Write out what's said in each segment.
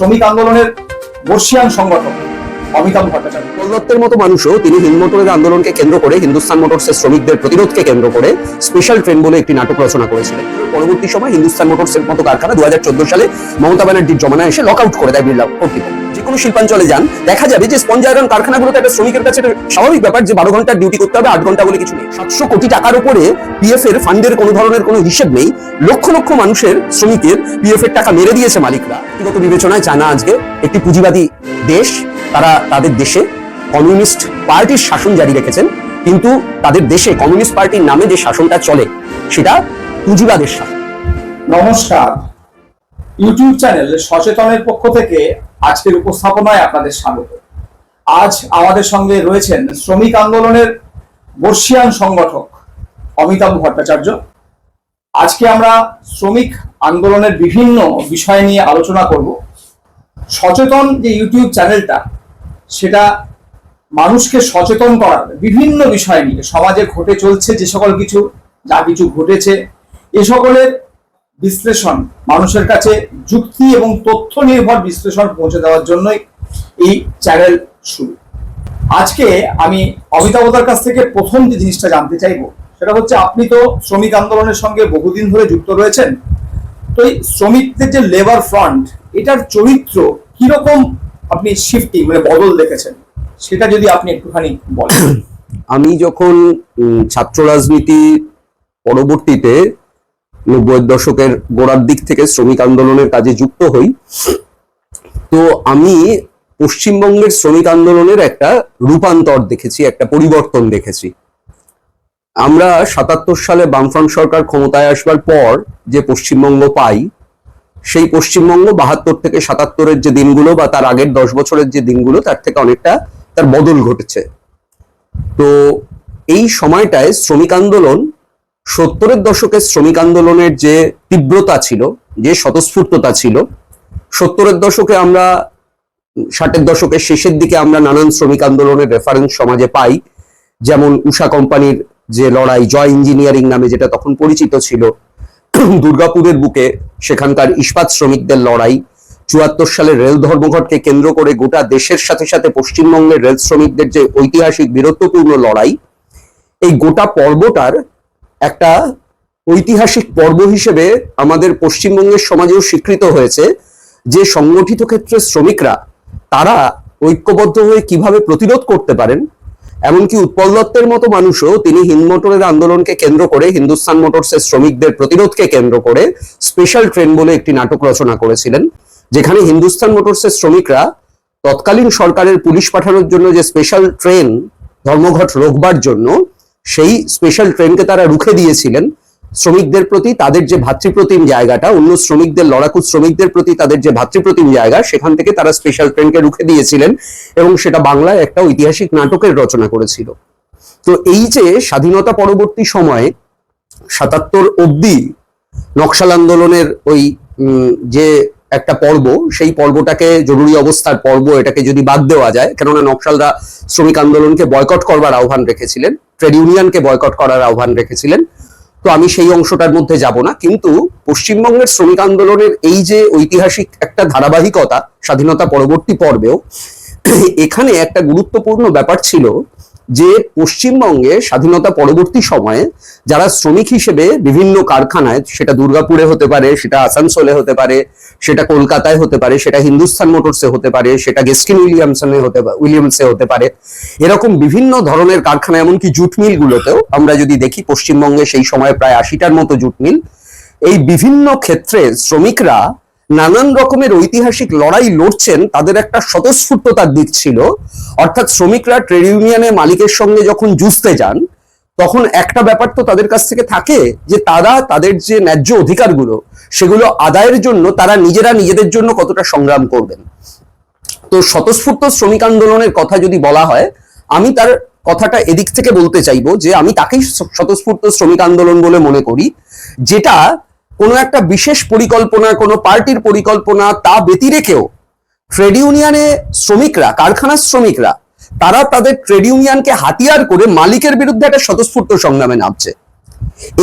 শ্রমিক আন্দোলনের বর্ষিয়ান সংগঠক অমিতাভ ভট্টাচার্য। দত্তের মতো মানুষও তিনি হিন্দ মোটরের আন্দোলনকে কেন্দ্র করে হিন্দুস্তান মোটরসের শ্রমিকদের প্রতিরোধকে কেন্দ্র করে স্পেশাল ট্রেন বলে একটি নাটক রচনা করেছিলেন। পরবর্তী সময় হিন্দুস্তান মোটরসের মতো কারখানা 2014 সালে মমতা ব্যানার্জির জমানায় এসে লক আউট করে দেয় বিড়লা কর্তৃপক্ষ। যে কোনো শিল্পাঞ্চলে যান দেখা যাবে যে স্পঞ্জ আয়রন কারখানাগুলোতে একটা শ্রমিকের কাছে স্বাভাবিক ব্যাপার যে 12 ঘন্টার ডিউটি করতে হবে, 8 ঘন্টা বলে কিছু নেই। 700 কোটি টাকার উপরে পিএফ এর ফান্ডের কোনো ধরনের কোনো হিসেব নেই। লক্ষ লক্ষ মানুষের শ্রমিকের পিএফ এর টাকা মেরে দিয়েছে মালিকরা। ব্যক্তিগত বিবেচনায় চায়না আজকে একটি পুঁজিবাদী দেশ, তারা তাদের দেশে কমিউনিস্ট পার্টির শাসন জারি রেখেছেন, কিন্তু তাদের দেশে কমিউনিস্ট পার্টির নামে যে শাসনটা চলে সেটা পুঁজিবাদের শাসন। নমস্কার, ইউটিউব চ্যানেল সচেতনের পক্ষ থেকে আজকের উপস্থাপনায় আপনাদের স্বাগত। আজ আমাদের সঙ্গে রয়েছেন শ্রমিক আন্দোলনের বর্ষিয়ান সংগঠক অমিতাভ ভট্টাচার্য। আজকে আমরা শ্রমিক আন্দোলনের বিভিন্ন বিষয় নিয়ে আলোচনা করব। সচেতন যে ইউটিউব চ্যানেলটা, সেটা মানুষকে সচেতন করার বিভিন্ন বিষয় নিয়ে, সমাজে ঘটে চলছে যে সকল কিছু, যা কিছু ঘটেছে, এ সকলের বিশ্লেষণ, মানুষের কাছে যুক্তি এবং তথ্য নির্ভর বিশ্লেষণ পৌঁছে দেওয়ার জন্যই এই চ্যানেল শুরু। আজকে আমি অমিতাভদার কাছ থেকে প্রথম যে জিনিসটা জানতে চাইবো সেটা হচ্ছে, আপনি তো শ্রমিক আন্দোলনের সঙ্গে বহুদিন ধরে যুক্ত রয়েছেন, তো এই শ্রমিকদের যে লেবার ফ্রন্ট, এটার চরিত্র কিরকম আপনি শিফটিং মানে বদল দেখেছেন, সেটা যদি আপনি একটুখানি বলেন। আমি যখন ছাত্র রাজনীতি পরবর্তীতে 90-এর দশকের গোড়ার দিক থেকে শ্রমিক আন্দোলনের কাজে যুক্ত হই, তো আমি পশ্চিমবঙ্গের শ্রমিক আন্দোলনের একটা রূপান্তর দেখেছি, একটা পরিবর্তন দেখেছি। আমরা 77 সালে বামফ্রন্ট সরকার ক্ষমতায় আসবার পর যে পশ্চিমবঙ্গ পাই, সেই পশ্চিমবঙ্গ 72 থেকে 77-এর যে দিনগুলো বা তার আগের 10 বছরের যে দিনগুলো, তার থেকে অনেকটা তার বদল ঘটেছে। তো এই সময়টায় শ্রমিক আন্দোলন 70-এর দশকের শ্রমিক আন্দোলনের যে তীব্রতা ছিল, যে স্বতঃস্ফূর্ততা ছিল, 70-এর দশকে আমরা 60-এর দশকের শেষের দিকে আমরা নানান শ্রমিক আন্দোলনের রেফারেন্স সমাজে পাই। যেমন উষা কোম্পানির যে লড়াই, জয় ইঞ্জিনিয়ারিং নামে যেটা তখন পরিচিত ছিল, দুর্গাপুরের বুকে সেখানকার ইস্পাত শ্রমিকদের লড়াই, 74 সালের রেল ধর্মঘটকে কেন্দ্র করে গোটা দেশের সাথে সাথে পশ্চিমবঙ্গের রেল শ্রমিকদের যে ঐতিহাসিক বীরত্বপূর্ণ লড়াই, এই গোটা পর্বটার একটা ঐতিহাসিক পর্ব হিসেবে আমাদের পশ্চিমবঙ্গের সমাজেও স্বীকৃত হয়েছে যে সংগঠিত ক্ষেত্রে শ্রমিকরা তারা ঐক্যবদ্ধ হয়ে কিভাবে প্রতিরোধ করতে পারেন। এমনকি উৎপল দত্তের মতো মানুষও তিনি হিন্দ মোটরের আন্দোলনকে কেন্দ্র করে হিন্দুস্তান মোটরসের শ্রমিকদের প্রতিরোধকে কেন্দ্র করে স্পেশাল ট্রেন বলে একটি নাটক রচনা করেছিলেন, যেখানে হিন্দুস্তান মোটরসের শ্রমিকরা তৎকালীন সরকারের পুলিশ পাঠানোর জন্য যে স্পেশাল ট্রেন ধর্মঘট রোকবার জন্য, সেই স্পেশাল ট্রেনকে তারা রুখে দিয়েছিলেন। শ্রমিকদের প্রতি তাদের যে ভাতৃপ্রতিম জায়গাটা, অন্য শ্রমিকদের, লড়াকু শ্রমিকদের প্রতি তাদের যে ভাতৃপ্রতিম জায়গা, সেখান থেকে তারা স্পেশাল ট্রেনকে রুখে দিয়েছিলেন এবং সেটা বাংলায় একটা ঐতিহাসিক নাটকের রচনা করেছিল। তো এই যে স্বাধীনতা পরবর্তী সময়ে 77 অব্দি নকশাল আন্দোলনের ওই যে একটা পর্ব, সেই পর্বটাকে জরুরি অবস্থার পর্ব এটাকে যদি বাদ দেওয়া যায়, কেননা নকশালরা শ্রমিক আন্দোলনকে বয়কট করবার আহ্বান রেখেছিলেন, ট্রেড ইউনিয়নকে বয়কট করার আহ্বান রেখেছিলেন, তো আমি সেই অংশটার মধ্যে যাব না। কিন্তু পশ্চিমবঙ্গের শ্রমিক আন্দোলনের এই যে ঐতিহাসিক একটা ধারাবাহিকতা স্বাধীনতা পরবর্তী পর্বেও, এখানে একটা গুরুত্বপূর্ণ ব্যাপার ছিল যে পশ্চিমবঙ্গে স্বাধীনতা পরবর্তী সময়ে যারা শ্রমিক হিসেবে বিভিন্ন কারখানায়, সেটা দুর্গাপুরে হতে পারে, সেটা আসানসোলে হতে পারে, সেটা কলকাতায় হতে পারে, সেটা হিন্দুস্তান মোটরসে হতে পারে, সেটা গেস্টিন উইলিয়ামসে হতে পারে, এরকম বিভিন্ন ধরনের কারখানা, এমনকি জুট মিল গুলোতেও আমরা যদি দেখি, পশ্চিমবঙ্গে সেই সময় প্রায় 80টার মতো জুট মিল, এই বিভিন্ন ক্ষেত্রে শ্রমিকরা নানান রকমের ঐতিহাসিক লড়াই লড়ছেন। তাদের একটা স্বতঃস্ফূর্ততার দিক ছিল, অর্থাৎ শ্রমিকরা ট্রেড ইউনিয়নের মালিকের সঙ্গে যখন যুঝতে যান, তখন একটা ব্যাপার তো তাদের কাছ থেকে থাকে যে তারা তাদের যে ন্যায্য অধিকারগুলো, সেগুলো আদায়ের জন্য তারা নিজেরা নিজেদের জন্য কতটা সংগ্রাম করবেন। তো স্বতঃস্ফূর্ত শ্রমিক আন্দোলনের কথা যদি বলা হয়, আমি তার কথাটা এদিক থেকে বলতে চাইবো যে আমি তাকেই স্বতঃস্ফূর্ত শ্রমিক আন্দোলন বলে মনে করি, যেটা কোনো একটা বিশেষ পরিকল্পনা, কোনো পার্টির পরিকল্পনা তা ব্যতিরেকেও ট্রেড ইউনিয়নে শ্রমিকরা, কারখানার শ্রমিকরা, তারা তাদের ট্রেড ইউনিয়নকে হাতিয়ার করে মালিকের বিরুদ্ধে একটা স্বতঃস্ফূর্ত সংগ্রামে নামছে।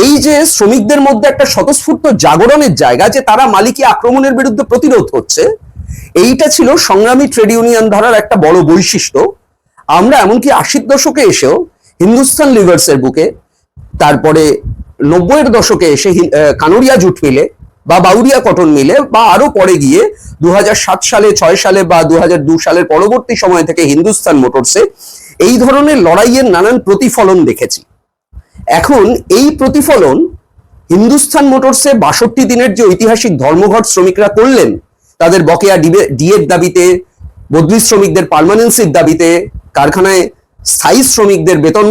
এই যে শ্রমিকদের মধ্যে একটা স্বতঃস্ফূর্ত জাগরণের জায়গা, যে তারা মালিকি আক্রমণের বিরুদ্ধে প্রতিরোধ হচ্ছে, এইটা ছিল সংগ্রামী ট্রেড ইউনিয়ন ধারার একটা বড় বৈশিষ্ট্য। আমরা এমনকি 80-র দশকে এসেও হিন্দুস্তান লিভার্সের বুকে, তারপরে 90-এর দশকে এসে কানোরিয়া জুট মিলে বা বাউরিয়া কটন মিলে, বা আরো পরে গিয়ে 2007 সালে 6 সালে বা 2002 সালের পরবর্তী সময় থেকে হিন্দুস্তান মোটরসে এই ধরনের লড়াইয়ের নানান প্রতিফলন দেখেছি। এখন এই প্রতিফলন হিন্দুস্তান মোটরসে 62 দিনের যে ঐতিহাসিক ধর্মঘট শ্রমিকরা করলেন, তাদের বকেয়া ডিএর দাবিতে, বদলি শ্রমিকদের পার্মানেন্সির দাবিতে, কারখানায় স্থায়ী শ্রমিকদের বেতন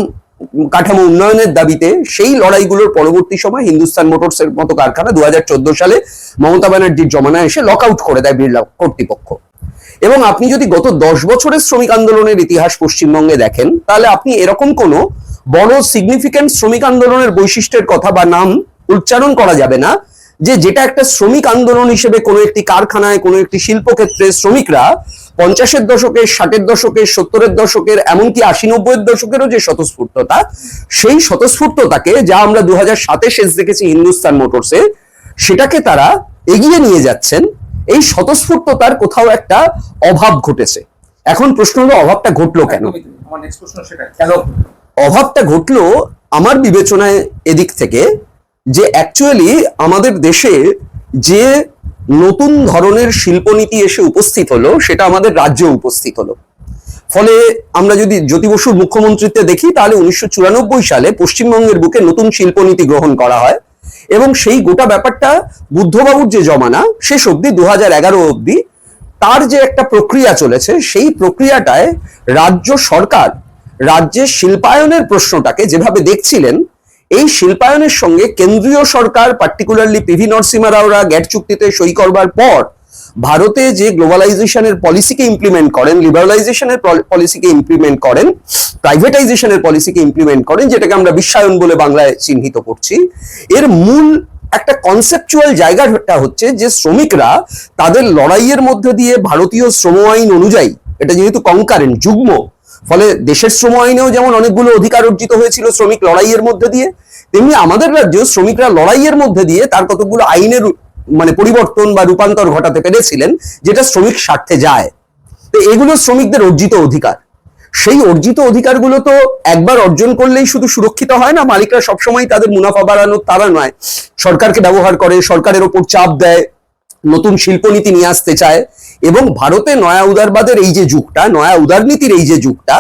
কাঠামো উন্নয়নের দাবিতে, সেই লড়াইগুলোর পরবর্তী সময় হিন্দুস্তান মোটরসের মতো কারখানা 2014 সালে মমতা ব্যানার্জির জমানায় এসে লক আউট করে দেয় বিড়লা কর্তৃপক্ষ। এবং আপনি যদি গত 10 বছরের শ্রমিক আন্দোলনের ইতিহাস পশ্চিমবঙ্গে দেখেন, তাহলে আপনি এরকম কোনো বড় সিগনিফিক্যান্ট শ্রমিক আন্দোলনের বৈশিষ্ট্যের কথা বা নাম উচ্চারণ করা যাবে না, যেটা একটা শ্রমিক আন্দোলন হিসেবে কোনো একটি কারখানায়, কোনো একটি শিল্পক্ষেত্রে শ্রমিকরা 50-এর দশকের, 60-এর দশকের, 70-এর দশকের, এমনকি 80-90-এর দশকেরও যে স্বতঃস্ফূর্ততা, সেই স্বতঃস্ফূর্ততাকে যা আমরা 2007-এ শেষ দেখেছি হিন্দুস্তান মোটরসে, সেটাকে তারা এগিয়ে নিয়ে যাচ্ছেন। এই স্বতঃস্ফূর্ততার কোথাও একটা অভাব ঘটেছে। এখন প্রশ্ন হলো, অভাবটা ঘটলো কেন? আমার নেক্সট প্রশ্ন সেটা, কেন অভাবটা ঘটলো আমার বিবেচনায় এদিক থেকে, যে অ্যাকচুয়ালি আমাদের দেশে যে নতুন ধরনের শিল্পনীতি এসে উপস্থিত হলো, সেটা আমাদের রাজ্যে উপস্থিত হলো। ফলে আমরা যদি জ্যোতি বসুর মুখ্যমন্ত্রীত্বে দেখি, তাহলে 1994 সালে পশ্চিমবঙ্গের বুকে নতুন শিল্পনীতি গ্রহণ করা হয়, এবং সেই গোটা ব্যাপারটা বুদ্ধবাবুর যে জমানা শেষ অব্দি 2011 অব্দি তার যে একটা প্রক্রিয়া চলেছে, সেই প্রক্রিয়াটায় রাজ্য সরকার রাজ্যের শিল্পায়নের প্রশ্নটাকে যেভাবে দেখছিলেন, এই শিল্পায়নের সঙ্গে কেন্দ্রীয় সরকার, পার্টিকুলারলি পিভি নরসিংহ রাওরা গ্যাট চুক্তিতে সই করবার পর ভারতে যে গ্লোবালাইজেশনের পলিসিকে ইমপ্লিমেন্ট করেন, লিবারালাইজেশনের পলিসিকে ইমপ্লিমেন্ট করেন, প্রাইভেটাইজেশনের পলিসিকে ইমপ্লিমেন্ট করেন, যেটাকে আমরা বিশ্বায়ন বলে বাংলায় চিহ্নিত করছি, এর মূল একটা কনসেপচুয়াল জায়গাটা হচ্ছে যে শ্রমিকরা তাদের লড়াইয়ের মধ্যে দিয়ে ভারতীয় শ্রম আইন অনুযায়ী, এটা যেহেতু কনকারেন্ট, যুগ্ম, ফলে দেশের শ্রম আইনেও যেমন অনেকগুলো অধিকার অর্জিত হয়েছিল শ্রমিক লড়াইয়ের মধ্যে দিয়ে, তেমনি আমাদের রাজ্যেও শ্রমিকরা লড়াইয়ের মধ্যে দিয়ে তার কতগুলো আইনের পরিবর্তন বা রূপান্তর ঘটাতে পেরেছিলেন, যেটা শ্রমিক স্বার্থে যায়। তো এগুলো শ্রমিকদের অর্জিত অধিকার। সেই অর্জিত অধিকারগুলো তো একবার অর্জন করলেই শুধু সুরক্ষিত হয় না। মালিকরা সবসময় তাদের মুনাফা বাড়ানোর তারা নয়, সরকারকে ব্যবহার করে, সরকারের ওপর চাপ দেয়, নতুন শিল্পনীতি নিয়ে আসতে চায়। এবং ভারতে নয়া উদারবাদের এই যে যুগটা, নয়া উদারনীতির এই যে যুগটা,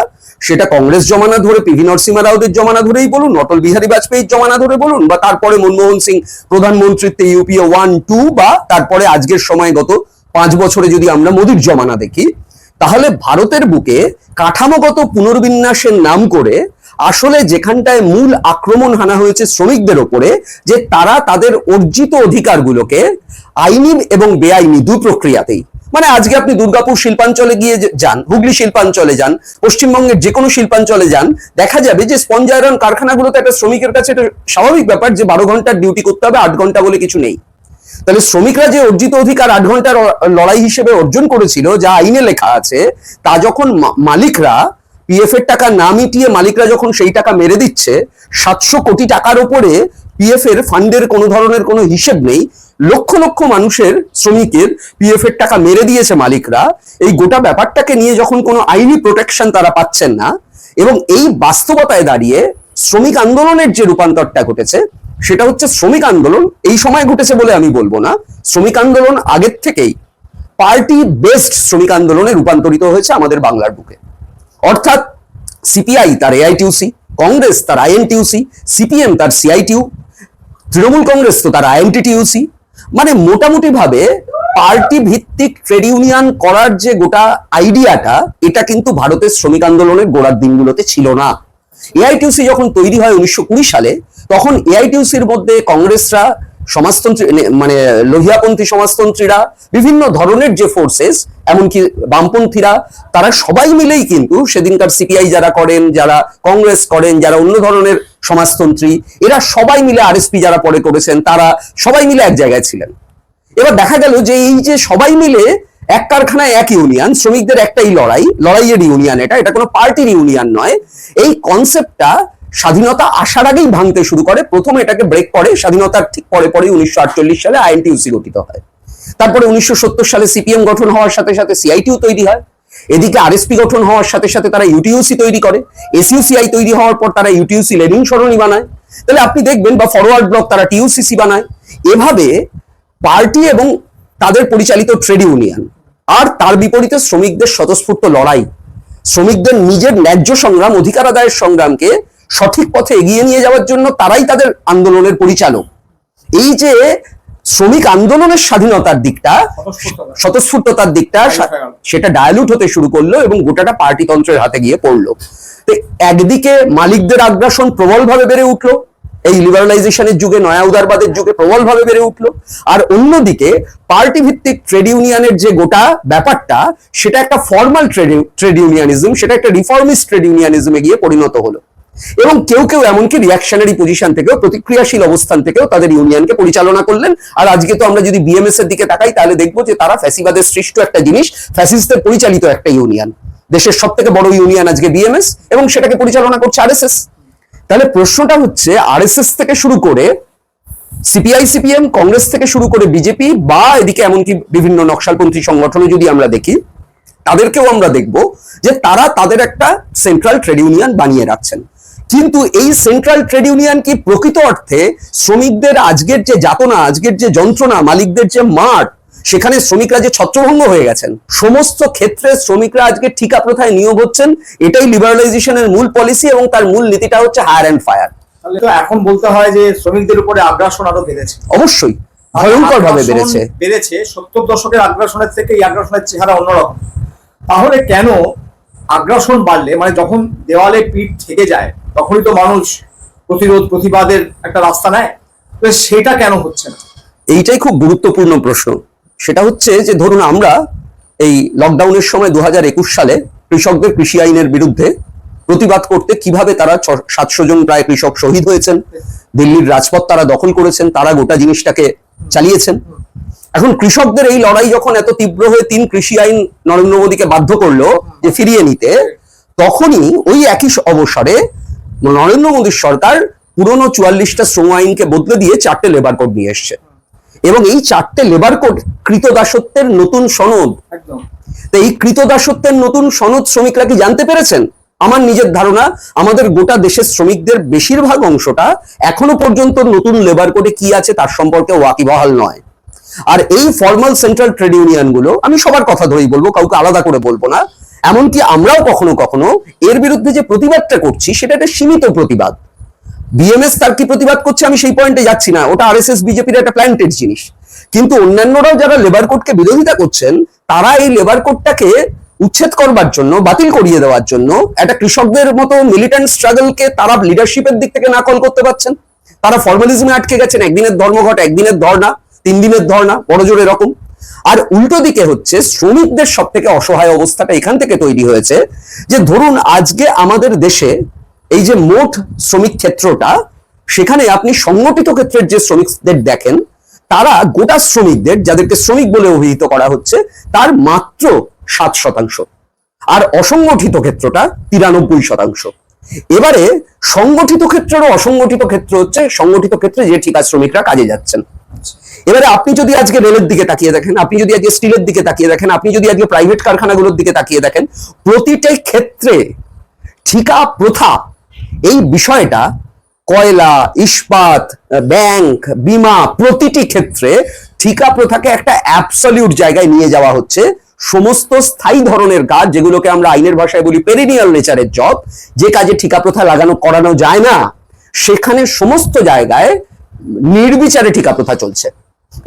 সেটা কংগ্রেস জমানা ধরে, পিভি নরসিংহ রাওদের জমানা ধরেই বলুন, অটল বিহারী বাজপেয়ীর জমানা ধরে বলুন, বা তারপরে মনমোহন সিং প্রধানমন্ত্রীত্বে ইউপিএ 1-2, বা তারপরে আজকের সময় গত 5 বছরে যদি আমরা মোদির জমানা দেখি, তাহলে ভারতের বুকে কাঠামোগত পুনর্বিন্যাসের নাম করে আসলে যেখানটায় মূল আক্রমণ হানা হয়েছে শ্রমিকদের ওপরে, যে তারা তাদের অর্জিত অধিকারগুলোকে আইনি এবং বেআইনি দু প্রক্রিয়াতেই, আজকে আপনি দুর্গাপুর শিল্পাঞ্চলে গিয়ে যান, হুগলি শিল্পাঞ্চলে যান, পশ্চিমবঙ্গের যে কোনো শিল্পাঞ্চলে যান, দেখা যাবে যে স্পঞ্জ আয়রন কারখানাগুলোতে একটা শ্রমিকের কাছে এটা স্বাভাবিক ব্যাপার যে 12 ঘন্টার ডিউটি করতে হবে, 8 ঘন্টা বলে কিছু নেই। তাহলে শ্রমিকরা যে অর্জিত অধিকার 8 ঘন্টার লড়াই হিসেবে অর্জন করেছিল, যা আইনে লেখা আছে, তা যখন মালিকরা পিএফ এর টাকা না মিটিয়ে মালিকরা যখন সেই টাকা মেরে দিচ্ছে, 700 কোটি টাকার উপরে পিএফ এর ফান্ডের কোনো ধরনের কোনো হিসেব নেই, লক্ষ লক্ষ মানুষের, শ্রমিকের পিএফ এর টাকা মেরে দিয়েছে মালিকরা, এই গোটা ব্যাপারটাকে নিয়ে যখন কোনো আইনি প্রোটেকশন তারা পাচ্ছেন না, এবং এই বাস্তবতায় দাঁড়িয়ে শ্রমিক আন্দোলনের যে রূপান্তরটা ঘটেছে, সেটা হচ্ছে শ্রমিক আন্দোলন এই সময় ঘটেছে বলে আমি বলবো না, শ্রমিক আন্দোলন আগের থেকেই পার্টি বেসড শ্রমিক আন্দোলনে রূপান্তরিত হয়েছে আমাদের বাংলার বুকে। অর্থাৎ সিপিআই তার এআইটিউসি, কংগ্রেস তার আইএনটিউসি, সিপিএম তার সিআইটিউ, তৃণমূল কংগ্রেস তো তার আইএনটিটিউসি, মোটামুটি ভাবে পার্টি ভিত্তিক ট্রেড ইউনিয়ন করার যে গোটা আইডিয়াটা, এটা কিন্তু ভারতের শ্রমিক আন্দোলনের গোড়ার দিনগুলোতে ছিল না। এআইটিউসি যখন তৈরি হয় 1920 সালে, তখন এআইটিউসির মধ্যে কংগ্রেসরা, সমাজতন্ত্রী লোহিয়াপন্থী সমাজতন্ত্রীরা, বিভিন্ন ধরনের যে ফোর্সেস, এমনকি বামপন্থীরা, তারা সবাই মিলেই কিন্তু সেদিনকার সিপিআই যারা করেন, যারা কংগ্রেস করেন, যারা অন্য ধরনের সমাজতন্ত্রী, এরা সবাই মিলে, আরএসপি যারা পরে করেছেন, তারা সবাই মিলে এক জায়গায় ছিলেন। এবার দেখা গেল যে এই যে সবাই মিলে এক কারখানায় এক ইউনিয়ন, শ্রমিকদের একটাই লড়াইয়ের ইউনিয়ন, এটা কোনো পার্টির ইউনিয়ন নয়, এই কনসেপ্টটা স্বাধীনতা আসার আগেই ভাঙতে শুরু করে। প্রথমে এটাকে ব্রেক করে স্বাধীনতার ঠিক পরে 1948 সালে আইএনটিইউসি গঠিত হয়। তারপরে 1970 সালে সিপিএম গঠন হওয়ার সাথে সাথে সিআইটিউ তৈরি হয়, এদিকে আরএসপি গঠন হওয়ার সাথে সাথে তারা ইউটিউসি তৈরি করে, এসইউসিআই তৈরি হওয়ার পর তারা ইউটিউসি লেনিন সরণি বানায়, তাহলে আপনি দেখবেন, বা ফরওয়ার্ড ব্লক তারা টিউসিসি বানায়। এভাবে পার্টি এবং তাদের পরিচালিত ট্রেড ইউনিয়ন আর তার বিপরীতে শ্রমিকদের স্বতঃস্ফূর্ত লড়াই, শ্রমিকদের নিজের ন্যায্য সংগ্রাম, অধিকার আদায়ের সংগ্রামকে সঠিক পথে এগিয়ে নিয়ে যাওয়ার জন্য তারাই তাদের আন্দোলনের পরিচালক। এই যে শ্রমিক আন্দোলনের স্বাধীনতার দিকটা, স্বতঃস্ফূর্ততার দিকটা, সেটা ডায়ালুট হতে শুরু করলো এবং গোটাটা পার্টিতন্ত্রের হাতে গিয়ে পড়লো। তো একদিকে মালিকদের আগ্রাসন প্রবলভাবে বেড়ে উঠলো, এই লিবারালাইজেশনের যুগে, নয়া উদারবাদের যুগে প্রবলভাবে বেড়ে উঠলো, আর অন্যদিকে পার্টি ভিত্তিক ট্রেড ইউনিয়নের যে গোটা ব্যাপারটা, সেটা একটা ফর্মাল ট্রেড ইউনিয়নিজম, সেটা একটা রিফর্মিস্ট ট্রেড ইউনিয়নিজমে গিয়ে পরিণত হলো। এবং কেউ কেউ এমনকি রিয়াকশনারি পজিশন থেকেও, প্রতিক্রিয়াশীল অবস্থান থেকেও তাদের ইউনিয়নকে পরিচালনা করলেন। আর আজকে তো আমরা যদি বিএমএস এর দিকে তাকাই, তাহলে দেখবো যে তারা ফ্যাসিবাদের সৃষ্ট একটা জিনিস, ফ্যাসিস্টদের পরিচালিত একটা ইউনিয়ন। দেশের সব থেকে বড় ইউনিয়ন আজকে বিএমএস, এবং সেটাকে পরিচালনা করছে আরএসএস। তাহলে প্রশ্নটা হচ্ছে, আরএসএস থেকে শুরু করে সিপিআই সিপিএম, কংগ্রেস থেকে শুরু করে বিজেপি, বা এদিকে এমনকি বিভিন্ন নকশালপন্থী সংগঠনে যদি আমরা দেখি, তাদেরকেও আমরা দেখব যে তারা তাদের একটা সেন্ট্রাল ট্রেড ইউনিয়ন বানিয়ে রাখছেন। কিন্তু এই সেন্ট্রাল ট্রেড ইউনিয়ন কি প্রকৃত অর্থে শ্রমিকদের আজকের যে যাতনা, আজকের যে যন্ত্রণা, মালিকদের যে মার, সেখানে শ্রমিকরা যে ছত্রভঙ্গ হয়ে গেছেন, সমস্ত ক্ষেত্রে শ্রমিকরা আজকে ঠিকা প্রথায় নিয়োগ হচ্ছেন, এটাই লিবারালাইজেশনের মূল পলিসি, এবং তার মূল নীতিটা হচ্ছে হায়ার অ্যান্ড ফায়ার। তাহলে তো এখন বলতে হয় যে শ্রমিকদের উপরে আগ্রাসন আরো বেড়েছে। অবশ্যই ভয়ঙ্কর ভাবে বেড়েছে। 70 দশকের আগ্রাসনের থেকে এই আগ্রাসনের চেহারা অন্যরকম। তাহলে কেন আগ্রাসন বাড়লে, মানে যখন দেওয়ালে পিঠ থেকে যায়, তখনই তো মানুষ প্রতিরোধ, প্রতিবাদের একটা রাস্তা নেয়, সেটা কেন হচ্ছে না? এইটাই খুব গুরুত্বপূর্ণ প্রশ্ন। সেটা হচ্ছে যে, ধরুন আমরা এই লকডাউনের সময় 2021 সালে কৃষকদের কৃষি আইনের বিরুদ্ধে প্রতিবাদ করতে কিভাবে তারা 700 জন প্রায় কৃষক শহীদ হয়েছেন, দিল্লির রাজপথ তারা দখল করেছেন, তারা গোটা জিনিসটাকে চালিয়েছেন। এখন কৃষকদের এই লড়াই যখন এত তীব্র হয়ে 3 কৃষি আইন নরেন্দ্র মোদীকে বাধ্য করলো যে ফিরিয়ে নিতে, তখনই ওই একই অবসরে নরেন্দ্র মোদীর সরকার পুরনো 44টা শ্রম আইনকে বদলে দিয়ে 4টে লেবার কোড নিয়ে এসছে, এবং এই 4টে লেবার কোড কৃতদাসত্বের নতুন সনদ। তো এই কৃতদাসত্বের নতুন সনদ শ্রমিকরা কি জানতে পেরেছেন? আমার নিজের ধারণা, আমাদের গোটা দেশের শ্রমিকদের বেশিরভাগ অংশটা এখনো পর্যন্ত নতুন লেবার কোডে কি আছে তার সম্পর্কে ওয়াকিবহাল নয়। আর এই ফর্মাল সেন্ট্রাল ট্রেড ইউনিয়ন গুলো, আমি সবার কথা ধরেই বলবো, কাউকে আলাদা করে বলবো না, এমনকি আমরাও কখনো কখনো এর বিরুদ্ধে যে প্রতিবাদটা করছি, সেটা একটা সীমিত প্রতিবাদ। বিএমএস তার কি প্রতিবাদ করছে আমি সেই পয়েন্টে যাচ্ছি না, ওটা আরএসএস বিজেপির একটা প্ল্যান্টেড জিনিস। কিন্তু অন্যান্যরাও যারা লেবার কোডকে বিরোধিতা করছেন, তারা এই লেবার কোডটাকে উচ্ছেদ করবার জন্য, বাতিল করিয়ে দেওয়ার জন্য একটা কৃষকদের মতো মিলিটেন্ট স্ট্রাগলকে তারা লিডারশিপের দিক থেকে নাকল করতে পারছেন। তারা ফর্মালিজমে আটকে গেছেন, একদিনের ধর্মঘট, একদিনের ধর্ণা, 3 দিনের ধর্ণা, বড় জোর এরকম। আর উল্টো দিকে হচ্ছে শ্রমিকদের সব থেকে অসহায় অবস্থাটা এখান থেকে তৈরি হয়েছে যে, ধরুন আজকে আমাদের দেশে এই যে মোট শ্রমিক ক্ষেত্রটা, সেখানে আপনি সংগঠিত ক্ষেত্রের যে শ্রমিকদের দেখেন, তারা গোটা শ্রমিকদের, যাদেরকে শ্রমিক বলে অভিহিত করা হচ্ছে, তার মাত্র 7%, আর অসংগঠিত ক্ষেত্রটা 93%। এবারে সংগঠিত ক্ষেত্রেরও অসংগঠিত ক্ষেত্র হচ্ছে সংগঠিত ক্ষেত্রে যে ঠিকা শ্রমিকরা কাজে যাচ্ছেন। এবারে আপনি যদি আজকে রেলের দিকে তাকিয়ে দেখেন, আপনি যদি আজকে স্টিলের দিকে তাকিয়ে দেখেন, আপনি যদি আজকে প্রাইভেট কারখানাগুলোর দিকে তাকিয়ে দেখেন, প্রতিটা ক্ষেত্রে ঠিকা প্রথা এই বিষয়টা, কয়লা, ইস্পাত, ব্যাংক, বিমা, প্রতিটি ক্ষেত্রে ঠিকা প্রথাকে একটা অ্যাবসলিউট জায়গায় নিয়ে যাওয়া হচ্ছে। সমস্ত স্থায়ী ধরনের কাজ, যেগুলোকে আমরা আইনের ভাষায় বলি পেরিনিয়াল নেচারের জব, যে কাজে ঠিকা প্রথা করানো যায় না, সেখানে সমস্ত জায়গায় নির্বিচারে ঠিকা প্রথা চলছে।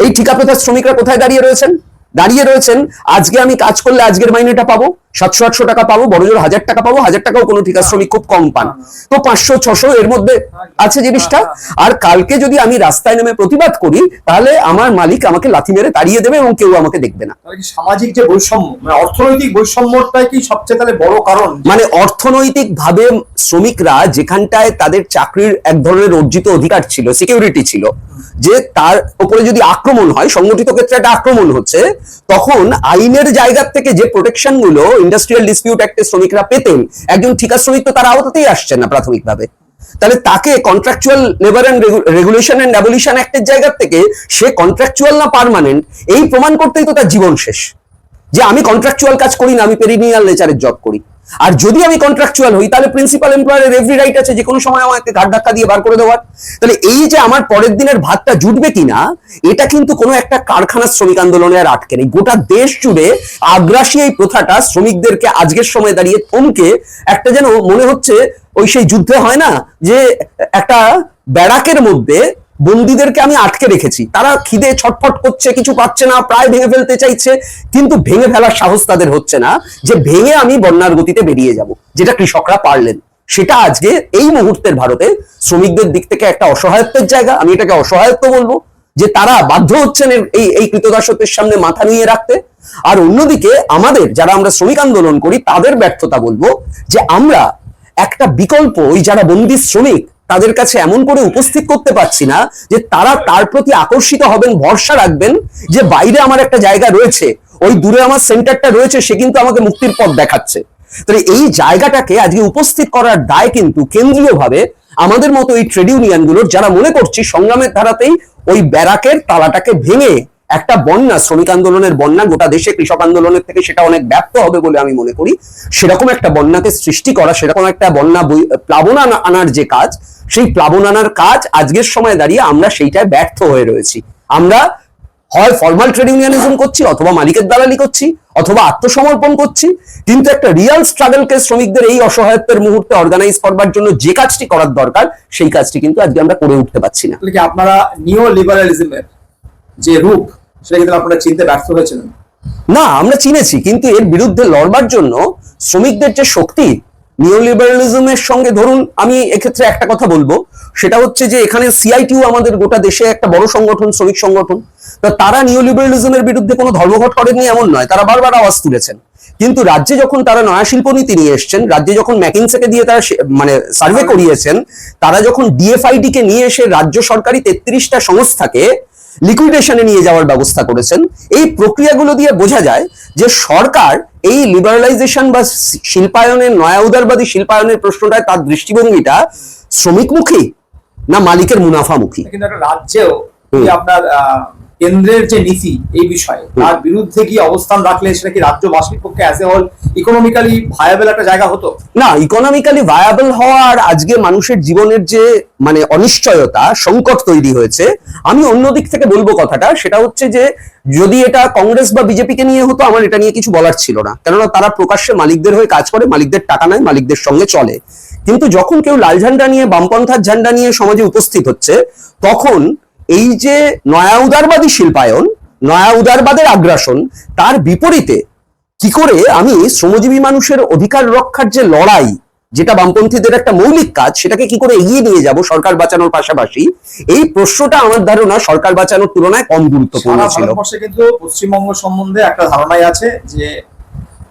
এই ঠিকা প্রথার শ্রমিকরা কোথায় দাঁড়িয়ে রয়েছেন? আজকে আমি কাজ করলে আজকের মাইনেটা পাবো 700-800 টাকা পাবো, বড় জোর 1000 টাকা পাবো। 1000 টাকাও কোনো ঠিকা শ্রমিক খুব কম পান, তো 500-600 এর মধ্যে আছে জিনিসটা। আর কালকে যদি আমি রাস্তায় নেমে প্রতিবাদ করি, তাহলে আমার মালিক আমাকে লাথি মেরে তাড়িয়ে দেবে এবং কেউ আমাকে দেখবে না। সামাজিক যে বৈষম্য, মানে অর্থনৈতিক বৈষম্যটাই কি সবচেয়ে তাহলে বড় কারণ? মানে অর্থনৈতিক ভাবে শ্রমিকরা যেখানটায় তাদের চাকরির এক ধরনের অর্জিত অধিকার ছিল, সিকিউরিটি ছিল, যে তার উপরে যদি আক্রমণ হয়, সংগঠিত ক্ষেত্রে একটা আক্রমণ হচ্ছে, তখন আইনের জায়গা থেকে যে প্রোটেকশন গুলো ইন্ডাস্ট্রিয়াল ডিসপিউট অ্যাক্টে শ্রমিকরা পেতেন, একজন ঠিকা শ্রমিক তো তার আওতাতেই আসছে না প্রাথমিকভাবে। তাহলে তাকে contractual labour and regulation and abolition অ্যাক্টের জায়গা থেকে সে কন্ট্রাকচুয়াল না পার্মানেন্ট এই প্রমাণ করতেই তো তার জীবন শেষ। যে আমি কন্ট্রাকচুয়াল কাজ করি না, আমি পেরিনিয়াল নেচারের জব করি। আর যদি আমি কন্ট্রাকচুয়াল হই তাহলে প্রিন্সিপাল এমপ্লয়ারের এভরি রাইট আছে যে কোনো সময় আমাকে ঘাট ধাক্কা দিয়ে বার করে দেওয়ার। তাহলে এই যে আমার পরের দিনের ভাতটা জুটবে কিনা, এটা কিন্তু কোনো একটা কারখানার শ্রমিক আন্দোলনে আর আটকে নেই। গোটা দেশ জুড়ে আগ্রাসী এই প্রথাটা শ্রমিকদেরকে আজকের সময় দাঁড়িয়ে থমকে একটা যেন মনে হচ্ছে ওই সেই যুদ্ধে হয় না যে একটা ব্যারাকের মধ্যে বন্দীদেরকে আমি আটকে রেখেছি, তারা খিদে ছটফট করছে, কিছু পাচ্ছে না, প্রায় ভেঙে ফেলতে চাইছে, কিন্তু ভেঙে ফেলার সাহস তাদের হচ্ছে না যে ভেঙে আমি বন্যার গতিতে বেরিয়ে যাব, যেটা কৃষকরা পারলেন। সেটা আজকে এই মুহূর্তের ভারতে শ্রমিকদের দিক থেকে একটা অসহায়ত্বের জায়গা। আমি এটাকে অসহায়ত্ব বলবো, যে তারা বাধ্য হচ্ছেন এই কৃতদাসত্বের সামনে মাথা নিয়ে রাখতে। আর অন্যদিকে আমাদের যারা আমরা শ্রমিক আন্দোলন করি তাদের ব্যর্থতা বলবো যে আমরা একটা বিকল্প ওই যারা বন্দী শ্রমিক তাদের কাছে এমন করে উপস্থিত করতে পারছি না যে তারা তার প্রতি আকর্ষিত হবেন, ভরসা রাখবেন যে বাইরে আমার একটা জায়গা রয়েছে, ওই দূরে আমার সেন্টারটা রয়েছে, সে কিন্তু আমাকে মুক্তির পথ দেখাচ্ছে। তাহলে এই জায়গাটাকে আজকে উপস্থিত করার দায় কিন্তু কেন্দ্রীয়ভাবে আমাদের মতো এই ট্রেড ইউনিয়নগুলোর, যারা মনে করছি সংগ্রামের ধারাতেই ওই ব্যারাকের তালাটাকে ভেঙে একটা বন্যা, শ্রমিক আন্দোলনের বন্যা গোটা দেশে কৃষক আন্দোলনের থেকে সেটা অনেক ব্যাপ্ত হবে বলে আমি মনে করি। সেরকম একটা বন্যাকে সৃষ্টি করা, সেরকম একটা বন্যা প্লাবন আনার যে কাজ, সেই প্লাবন আনার কাজ আজকের সময় দাঁড়িয়ে আমরা সেইটায় ব্যর্থ হয়ে রয়েছি। আমরা হয় ফর্মাল ট্রেড ইউনিয়নিজম করছি, অথবা মালিকের দালালি করছি, অথবা আত্মসমর্পণ করছি, কিন্তু একটা রিয়াল স্ট্রাগলকে শ্রমিকদের এই অসহায়ত্বের মুহূর্তে অর্গানাইজ করবার জন্য যে কাজটি করার দরকার সেই কাজটি কিন্তু আজকে আমরা করে উঠতে পারছি না। আপনারা নিও লিবারালিজমের যে রূপ সেটা কিন্তু আপনারা চিনতে ব্যর্থ হয়েছিলেন। না, আমরা চিনেছি, কিন্তু এর বিরুদ্ধে লড়বার জন্য শ্রমিকদের যে শক্তি, নিওলিবারালিজমের সঙ্গে ধরুন আমি এক্ষেত্রে একটা কথা বলবো, সেটা হচ্ছে যে এখানে সিআইটিউ আমাদের গোটা দেশে একটা বড় সংগঠন, শ্রমিক সংগঠন। তো তারা নিওলিবারালিজমের বিরুদ্ধে কোনো ধর্মঘট করেননি এমন নয়, তারা বারবার আওয়াজ তুলেছেন। কিন্তু রাজ্যে যখন তারা নয়া শিল্পনীতি নিয়ে এসছেন, রাজ্যে যখন ম্যাকিনসেকে দিয়ে তারা মানে সার্ভে করিয়েছেন, তারা যখন ডিএফআইডি কে নিয়ে এসে রাজ্য সরকারি 33টা সংস্থাকে লিকুইডেশনে নিয়ে যাওয়ার ব্যবস্থা করেছেন, এই প্রক্রিয়াগুলো দিয়ে বোঝা যায় যে সরকার এই লিবারালাইজেশন বা শিল্পায়নের, নয়া উদারবাদী শিল্পায়নের প্রশ্নটায় তার দৃষ্টিভঙ্গিটা শ্রমিকমুখী না মালিকের মুনাফামুখী। কিন্তু একটা রাজ্যেও আপনার কেন্দ্রের যে নীতি এই বিষয়ে তার বিরুদ্ধে কি অবস্থান রাখলে সেটা কি রাজ্যবাসীর পক্ষে as a whole economically viable একটা জায়গা হতো? না, ইকোনমিক্যালি ভায়াবল হওয়া আর আজকে মানুষের জীবনের যে মানে অনিশ্চয়তা, সংকট তৈরি হয়েছে, আমি অন্য দিক থেকে বলবো কথাটা, সেটা হচ্ছে যে যদি এটা কংগ্রেস বা বিজেপি কে নিয়ে হতো আমার এটা নিয়ে কিছু বলার ছিল না, কেননা তারা প্রকাশ্যে মালিকদের হয়ে কাজ করে, মালিকদের টাকা নেয়, মালিকদের সঙ্গে চলে। কিন্তু যখন কেউ লাল ঝান্ডা নিয়ে, বামপন্থার ঝান্ডা নিয়ে সমাজে উপস্থিত হচ্ছে, তখন এই যে নয়া উদারবাদী শিল্পায়ন, নয়া উদারবাদের আগ্রাসন, তার বিপরীতে কি করে আমি শ্রমজীবী মানুষের অধিকার রক্ষার যে লড়াই, যেটা বামপন্থীদের একটা মৌলিক কাজ, সেটাকে কি করে এগিয়ে নিয়ে যাব সরকার বাঁচানোর পাশাপাশি, এই প্রশ্নটা আমার ধারণা সরকার বাঁচানোর তুলনায় কম গুরুত্বপূর্ণ ছিল। কিন্তু পশ্চিমবঙ্গ সম্বন্ধে একটা ধারণাই আছে যে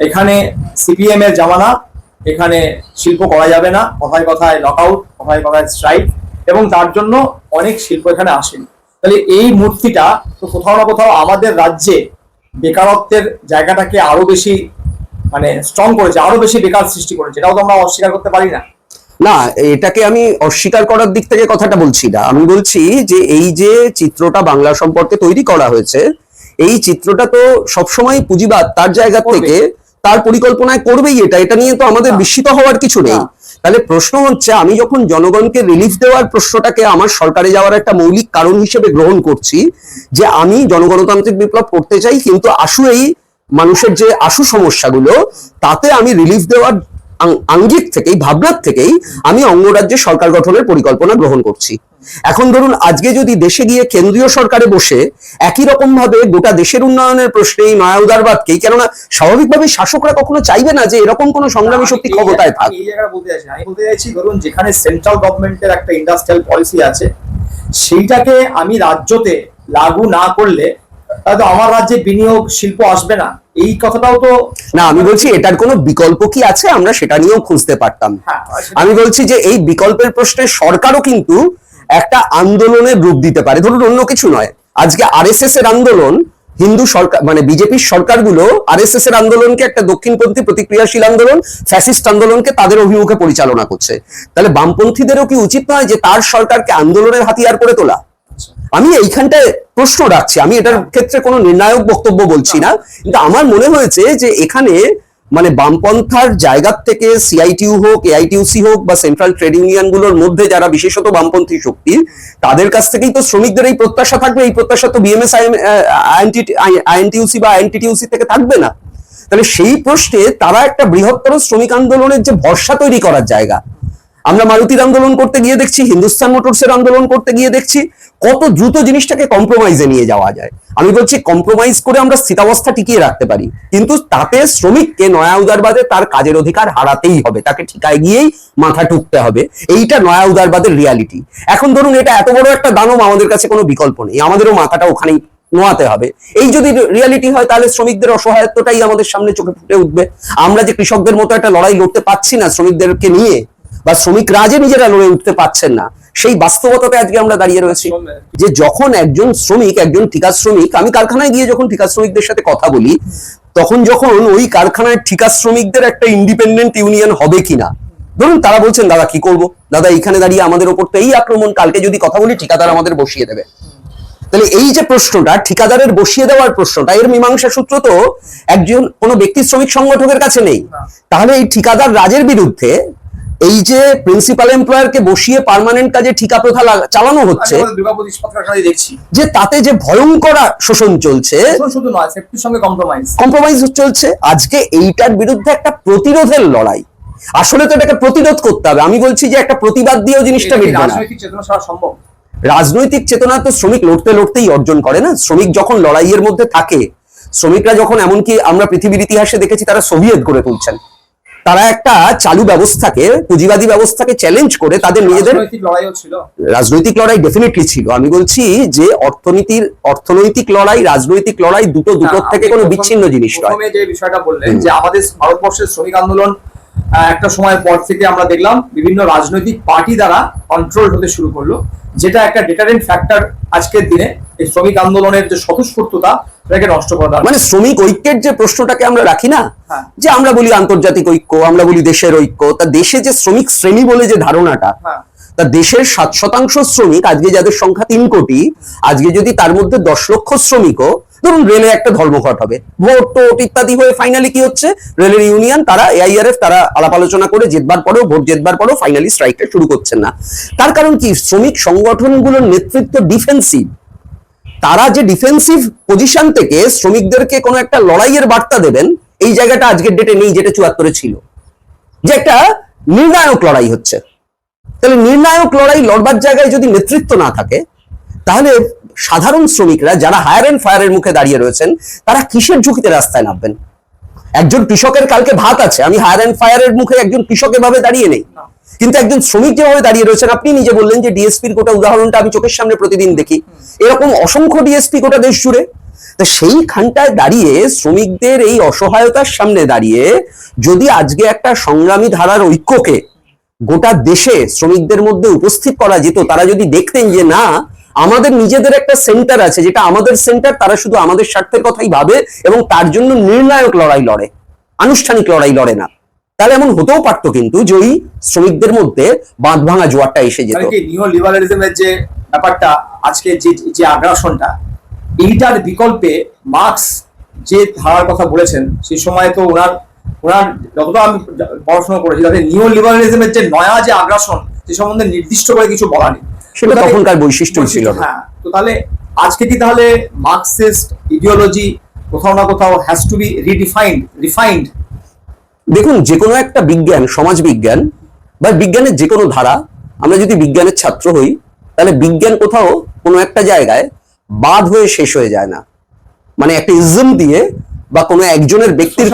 এখানে সিপিএম এর জামানা, এখানে শিল্প করা যাবে না, কথায় কথায় লকআউট, কথায় কথায় স্ট্রাইক, এবং তার জন্য অনেক শিল্প এখানে আসেনি। তাহলে এই মূর্তিটা তো কোথাও না কোথাও আমাদের রাজ্যে বেকারত্বের জায়গাটাকে আরো বেশি মানে স্ট্রং করেছে, আরো বেশি বেকার সৃষ্টি করেছে, এটাও তো আমরা অস্বীকার করতে পারি না। না, এটাকে আমি অস্বীকার করার দিক থেকে কথাটা বলছি না, আমি বলছি যে এই যে চিত্রটা বাংলা সম্পর্কে তৈরি করা হয়েছে, এই চিত্রটা তো সবসময় পুঁজিবাদ তার জায়গা থেকে তার পরিকল্পনায় করবেই, এটা নিয়ে তো আমাদের বিস্মিত হওয়ার কিছু নেই। তাহলে প্রশ্ন হচ্ছে, আমি যখন জনগণকে রিলিফ দেওয়ার প্রশ্নটাকে আমার সরকারে যাওয়ার একটা মৌলিক কারণ হিসেবে গ্রহণ করছি, যে আমি জনগণতান্ত্রিক বিপ্লব করতে চাই, কিন্তু এই মানুষের যে সমস্যাগুলো, তাতে আমি রিলিফ দেওয়ার আঙ্গিক থেকেই, ভাবনার থেকেই আমি অঙ্গরাজ্যে সরকার গঠনের পরিকল্পনা গ্রহণ করছি। এখন ধরুন আজকে যদি দেশে গিয়ে কেন্দ্রীয় সরকারে বসে একই রকম ভাবে গোটা দেশের উন্নয়নের প্রশ্নে এই নয়া উদারবাদকেই, কেননা স্বাভাবিকভাবে শাসকরা কখনো চাইবে না যে এরকম কোন সংগ্রামী শক্তি ক্ষমতায় থাক। এই জায়গাটা বলতে চাইছি, আমি বলতে চাইছি ধরুন যেখানে সেন্ট্রাল গভর্নমেন্টের একটা ইন্ডাস্ট্রিয়াল পলিসি আছে, সেইটাকে আমি রাজ্যতে লাগু না করলে তাহলে আমার রাজ্যে বিনিয়োগ, শিল্প আসবে না, এই কথাটাও তো না। আমি বলছি এটার কোনো বিকল্প কি আছে, আমরা সেটা নিয়েও খুঁজতে পারতাম। আমি বলছি যে এই বিকল্পের প্রশ্নে সরকারও কিন্তু একটা আন্দোলনের রূপ দিতে পারে। ধরুন অন্য কিছু নয়, আজকে আরএসএস এর আন্দোলন হিন্দু সরকার মানে বিজেপির সরকারগুলো আরএসএস এর আন্দোলনকে একটা দক্ষিণপন্থী প্রতিক্রিয়াশীল আন্দোলন, ফ্যাসিস্ট আন্দোলনকে তাদের অভিমুখে পরিচালনা করছে। তাহলে বামপন্থীদেরও কি উচিত নয় যে তার সরকারকে আন্দোলনের হাতিয়ার করে তোলা? আমি এইখানটায় প্রশ্ন রাখছি, আমি এটার ক্ষেত্রে কোনো নির্ণায়ক বক্তব্য বলছি না, কিন্তু আমার মনে হয়েছে যে এখানে মানে বামপন্থার জায়গা থেকে সিআইটিইউ হোক, এআইটিইউসি হোক বা সেন্ট্রাল ট্রেড ইউনিয়ন গুলোর মধ্যে যারা বিশেষত বামপন্থী শক্তি, তাদের কাছ থেকেই তো শ্রমিকদের এই প্রত্যাশা থাকবে। এই প্রত্যাশা তো বিএমএস আইএনটিইউসি বা এনটিটিইউসি থেকে থাকবে না। তাহলে সেই প্রশ্নে তারা একটা বৃহত্তর শ্রমিক আন্দোলনের যে ভরসা তৈরি করার জায়গা, আমরা মারুতির আন্দোলন করতে গিয়ে দেখছি, হিন্দুস্তান মোটরসের আন্দোলন করতে গিয়ে দেখছি কত দ্রুত জিনিসটাকে কম্প্রোমাইজে নিয়ে যাওয়া যায়। আমি বলছি কম্প্রোমাইজ করে আমরা স্থিতাবস্থা টিকিয়ে রাখতে পারি, কিন্তু তাতে শ্রমিককে নয়া উদারবাদে তার কাজের অধিকার হারাতেই হবে, তাকে ঠিকায় গিয়েই মাথা টুকতে হবে। এইটা নয়া উদারবাদের রিয়ালিটি। এখন ধরুন এটা এত বড় একটা দানব, আমাদের কাছে কোনো বিকল্প নেই, আমাদেরও মাথাটা ওখানেই নোয়াতে হবে। এই যদি রিয়ালিটি হয় তাহলে শ্রমিকদের অসহায়ত্বটাই আমাদের সামনে চোখে ফুটে উঠবে। আমরা যে কৃষকদের মতো একটা লড়াই লড়তে পারছি না শ্রমিকদেরকে নিয়ে, বা শ্রমিকরা যে নিজেরা লড়ে উঠতে পারছেন না, সেই বাস্তবতাতে আজকে আমরা দাঁড়িয়ে রয়েছি। যে যখন একজন শ্রমিক, একজন ঠিকা শ্রমিক, আমি কারখানায় গিয়ে যখন ঠিকা শ্রমিকদের সাথে কথা বলি, তখন যখন ওই কারখানায় ঠিকা শ্রমিকদের একটা ইন্ডিপেন্ডেন্ট ইউনিয়ন হবে কিনা, ধরুন তারা বলছেন দাদা কি করব, দাদা এইখানে দাঁড়িয়ে আমাদের ওপর তো এই আক্রমণ, কালকে যদি কথা বলি ঠিকাদার আমাদের বসিয়ে দেবে। তাহলে এই যে প্রশ্নটা, ঠিকাদারের বসিয়ে দেওয়ার প্রশ্নটা, এর মীমাংসা সূত্র তো একজন কোনো ব্যক্তি শ্রমিক সংগঠকের কাছে নেই। তাহলে এই ঠিকাদার রাজের বিরুদ্ধে এই যে প্রিন্সিপাল এমপ্লয়ারকে বসিয়ে পার্মানেন্ট কাজে ঠিকা প্রথা চালানো হচ্ছে, যে তাতে যে ভয়ঙ্কর শোষণ চলছে, শুধু নয় সেফটির সঙ্গে কম্প্রোমাইজ চলছে, আজকে এইটার বিরুদ্ধে একটা প্রতিরোধের লড়াই। আসলে তো এটাকে প্রতিরোধ করতে হবে। আমি বলছি যে একটা প্রতিবাদ দিয়েও জিনিসটা মিটবে না। রাজনৈতিক চেতনা ছাড়া সম্ভব? রাজনৈতিক চেতনা তো শ্রমিক লড়তে লড়তেই অর্জন করে না। শ্রমিক যখন লড়াইয়ের মধ্যে থাকে, শ্রমিকরা যখন, এমনকি আমরা পৃথিবীর ইতিহাসে দেখেছি তারা সোভিয়েত গড়ে তুলছেন, তারা একটা চালু ব্যবস্থাকে, পুঁজিবাদী ব্যবস্থাকে চ্যালেঞ্জ করে তাদের নিজেদের রাজনৈতিক লড়াই ডেফিনেটলি ছিল। আমি বলছি যে অর্থনৈতিক লড়াই, রাজনৈতিক লড়াই দুটোর থেকে কোনো বিচ্ছিন্ন জিনিস নয়। যে বিষয়টা বললেন যে আমাদের ভারতবর্ষের শ্রমিক আন্দোলন একটা সময়ের পর থেকে আমরা দেখলাম বিভিন্ন রাজনৈতিক পার্টি দ্বারা কন্ট্রোল হতে শুরু করলো, যেটা একটা ডিটারেন্ট ফ্যাক্টর আজকের দিনে এই শ্রমিক আন্দোলনের যে স্বতঃস্ফূর্ততা সেটাকে নষ্ট করা। মানে শ্রমিক ঐক্যের যে প্রশ্নটাকে আমরা রাখি না, যে আমরা বলি আন্তর্জাতিক ঐক্য, আমরা বলি দেশের ঐক্য, তা দেশে যে শ্রমিক শ্রেণী বলে যে ধারণাটা, তা দেশের 7% শ্রমিক, আজকে যাদের সংখ্যা 3 কোটি, আজকে যদি তার মধ্যে 10 লক্ষ শ্রমিকও, ধরুন রেলে একটা ধর্মঘট হবে, ভোট টোট ইত্যাদি হয়ে ফাইনালি কি হচ্ছে, রেলের ইউনিয়ন তারা, এআইআরএফ তারা আলাপ আলোচনা করে জেতবার পরেও, ভোট জেতবার পরেও ফাইনালি স্ট্রাইকটা শুরু করছেন না। তার কারণ কি, শ্রমিক সংগঠনগুলোর নেতৃত্ব ডিফেন্সিভ। তারা যে ডিফেন্সিভ পজিশন থেকে শ্রমিকদেরকে কোনো একটা লড়াইয়ের বার্তা দেবেন, এই জায়গাটা আজকের ডেটে নেই, যেটা 74-এ ছিল, যে একটা নির্ণায়ক লড়াই হচ্ছে। তাহলে নির্ণায়ক লড়াই লড়বার জায়গায় যদি নেতৃত্ব না থাকে, তাহলে সাধারণ শ্রমিকরা যারা হায়ার এন্ড ফায়ারের মুখে দাঁড়িয়ে রয়েছেন, তারা কিসের ঝুঁকিতে রাস্তায় নামবেন? একজন কৃষকের কালকে ভাত আছে, আমি হায়ার এন্ড ফায়ারের মুখে একজন কৃষক এভাবে দাঁড়িয়ে নেই, কিন্তু একজন শ্রমিক যেভাবে দাঁড়িয়ে রয়েছেন, আপনি নিজে বললেন যে ডিএসপির গোটা উদাহরণটা আমি চোখের সামনে প্রতিদিন দেখি, এরকম অসংখ্য ডিএসপি গোটা দেশ জুড়ে। তা সেইখানটায় দাঁড়িয়ে শ্রমিকদের এই অসহায়তার সামনে দাঁড়িয়ে যদি আজকে একটা সংগ্রামী ধারার ঐক্যকে গোটা দেশে শ্রমিকদের মধ্যে উপস্থিত করা যেত, তারা যদি দেখতেন যে না, আমাদের নিজেদের একটা সেন্টার আছে, যেটা আমাদের সেন্টার, তারা শুধু আমাদের স্বার্থের কথাই ভাবে এবং তার জন্য নির্ণায়ক লড়াই লড়ে, আনুষ্ঠানিক লড়াই লড়ে না, তাহলে এমন হতেও পারতো কিন্তু যে ওই শ্রমিকদের মধ্যে বাঁধ ভাঙা জোয়ারটা এসে যেত। নিও লিবারালিজমের যে ব্যাপারটা, আজকে যে আগ্রাসনটা, এইটার বিকল্পে মার্কস যে ধারার কথা বলেছেন, সেই সময় তো ওনার যতটা আমি পড়াশোনা করেছি, তাদের নিও লিবারালিজমের যে নয়া যে আগ্রাসন, সে সম্বন্ধে নির্দিষ্ট করে কিছু বলা নেই, সেটা তখনকার বৈশিষ্ট্য ছিল। হ্যাঁ, তো তাহলে আজকে কি তাহলে মার্কসিস্ট ইডিওলজি কোথাও না কোথাও হ্যাজ টু বি রিফাইন্ড? দেখুন, যে কোনো একটা বিজ্ঞান, সমাজ বিজ্ঞান বা বিজ্ঞানের যে কোনো ধারা, আমরা যদি বিজ্ঞানের ছাত্র হই, তাহলে বিজ্ঞান কোথাও কোনো একটা জায়গায় বাদ হয়ে শেষ হয়ে যায় না। মানে একটা ইজম দিয়ে বা কোনো একজনের ব্যক্তির